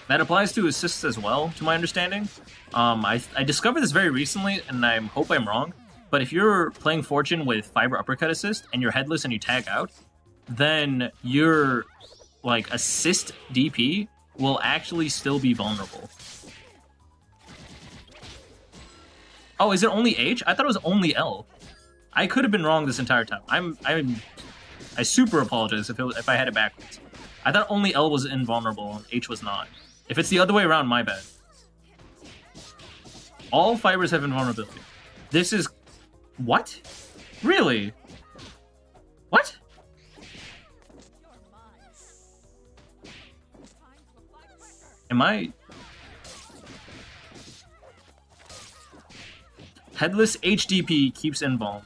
That applies to assists as well, to my understanding. I discovered this very recently, and I hope I'm wrong, but if you're playing Fortune with Fiber Uppercut Assist, and you're headless and you tag out, then your, like, assist DP will actually still be vulnerable. Oh, is it only H? I thought it was only L. I could have been wrong this entire time. I super apologize if I had it backwards. I thought only L was invulnerable and H was not. If it's the other way around, my bad. All fibers have invulnerability. This is... What? Really? What? Am I... Headless HDP keeps invuln.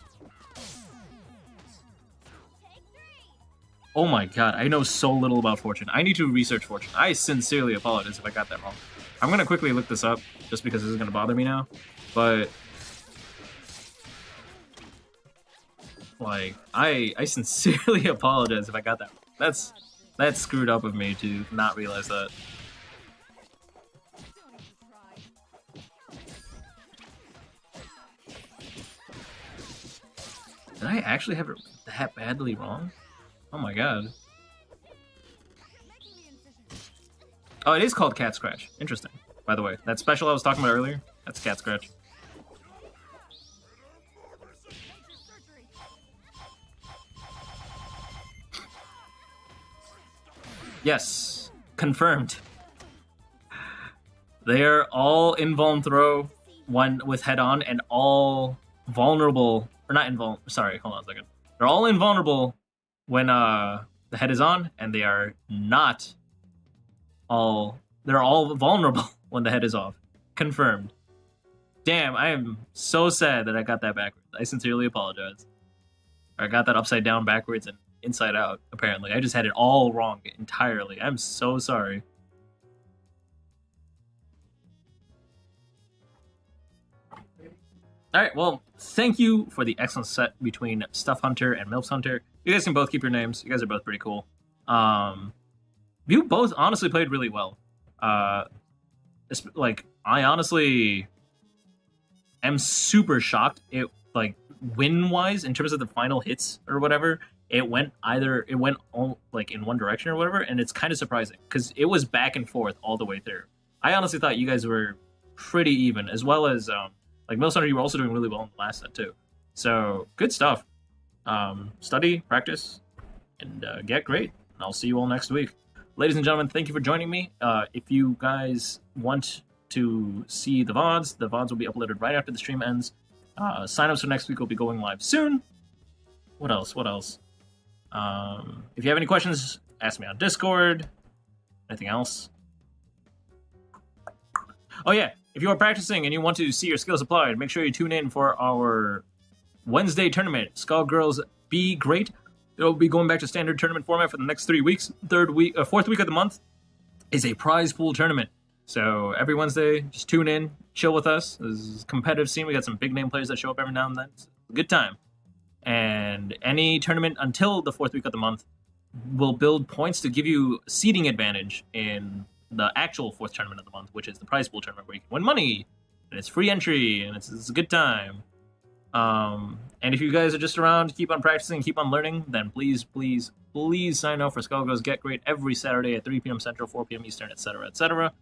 Oh my god, I know so little about Fortune. I need to research Fortune. I sincerely apologize if I got that wrong. I'm gonna quickly look this up, just because this is gonna bother me now. But... like, I sincerely apologize if I got that wrong. That's screwed up of me to not realize that. Did I actually have it that badly wrong? Oh my god. Oh, it is called Cat Scratch. Interesting, by the way. That special I was talking about earlier, that's Cat Scratch. Yes, confirmed. They're all invuln throw, one with head on, and all vulnerable, or not invuln, sorry, hold on a second. They're all invulnerable when the head is on, and they are not all, they're all vulnerable when the head is off. Confirmed. Damn, I am so sad that I got that backwards. I sincerely apologize. Or I got that upside down backwards and inside out, apparently. I just had it all wrong entirely. I'm so sorry. Alright, well, thank you for the excellent set between Stuff Hunter and Milfs Hunter. You guys can both keep your names. You guys are both pretty cool. You both honestly played really well. Like, I honestly am super shocked. It, like, win-wise, in terms of the final hits or whatever, it went all, like, in one direction or whatever, and it's kind of surprising, because it was back and forth all the way through. I honestly thought you guys were pretty even, as well as, like, Milfs Hunter, you were also doing really well in the last set, too. So, good stuff. Study, practice, and get great. And I'll see you all next week. Ladies and gentlemen, thank you for joining me. If you guys want to see the VODs will be uploaded right after the stream ends. Sign-ups for next week will be going live soon. What else? If you have any questions, ask me on Discord. Anything else? Oh yeah, if you are practicing and you want to see your skills applied, make sure you tune in for our Wednesday tournament, Skullgirls Be Great. It'll be going back to standard tournament format for the next 3 weeks. Fourth week of the month is a prize pool tournament. So every Wednesday, just tune in, chill with us. This is a competitive scene. We got some big name players that show up every now and then. It's a good time. And any tournament until the fourth week of the month will build points to give you seeding advantage in the actual fourth tournament of the month, which is the prize pool tournament where you can win money, and it's free entry, and it's a good time. And if you guys are just around, keep on practicing, keep on learning, then please sign up for Skullgirls Get Great every Saturday at 3 p.m. Central, 4 p.m. Eastern, etc., etc.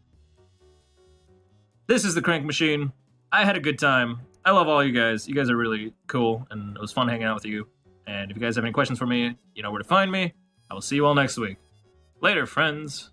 This is the Crank Machine. I had a good time. I love all you guys. You guys are really cool, and it was fun hanging out with you. And if you guys have any questions for me, you know where to find me. I will see you all next week. Later, friends.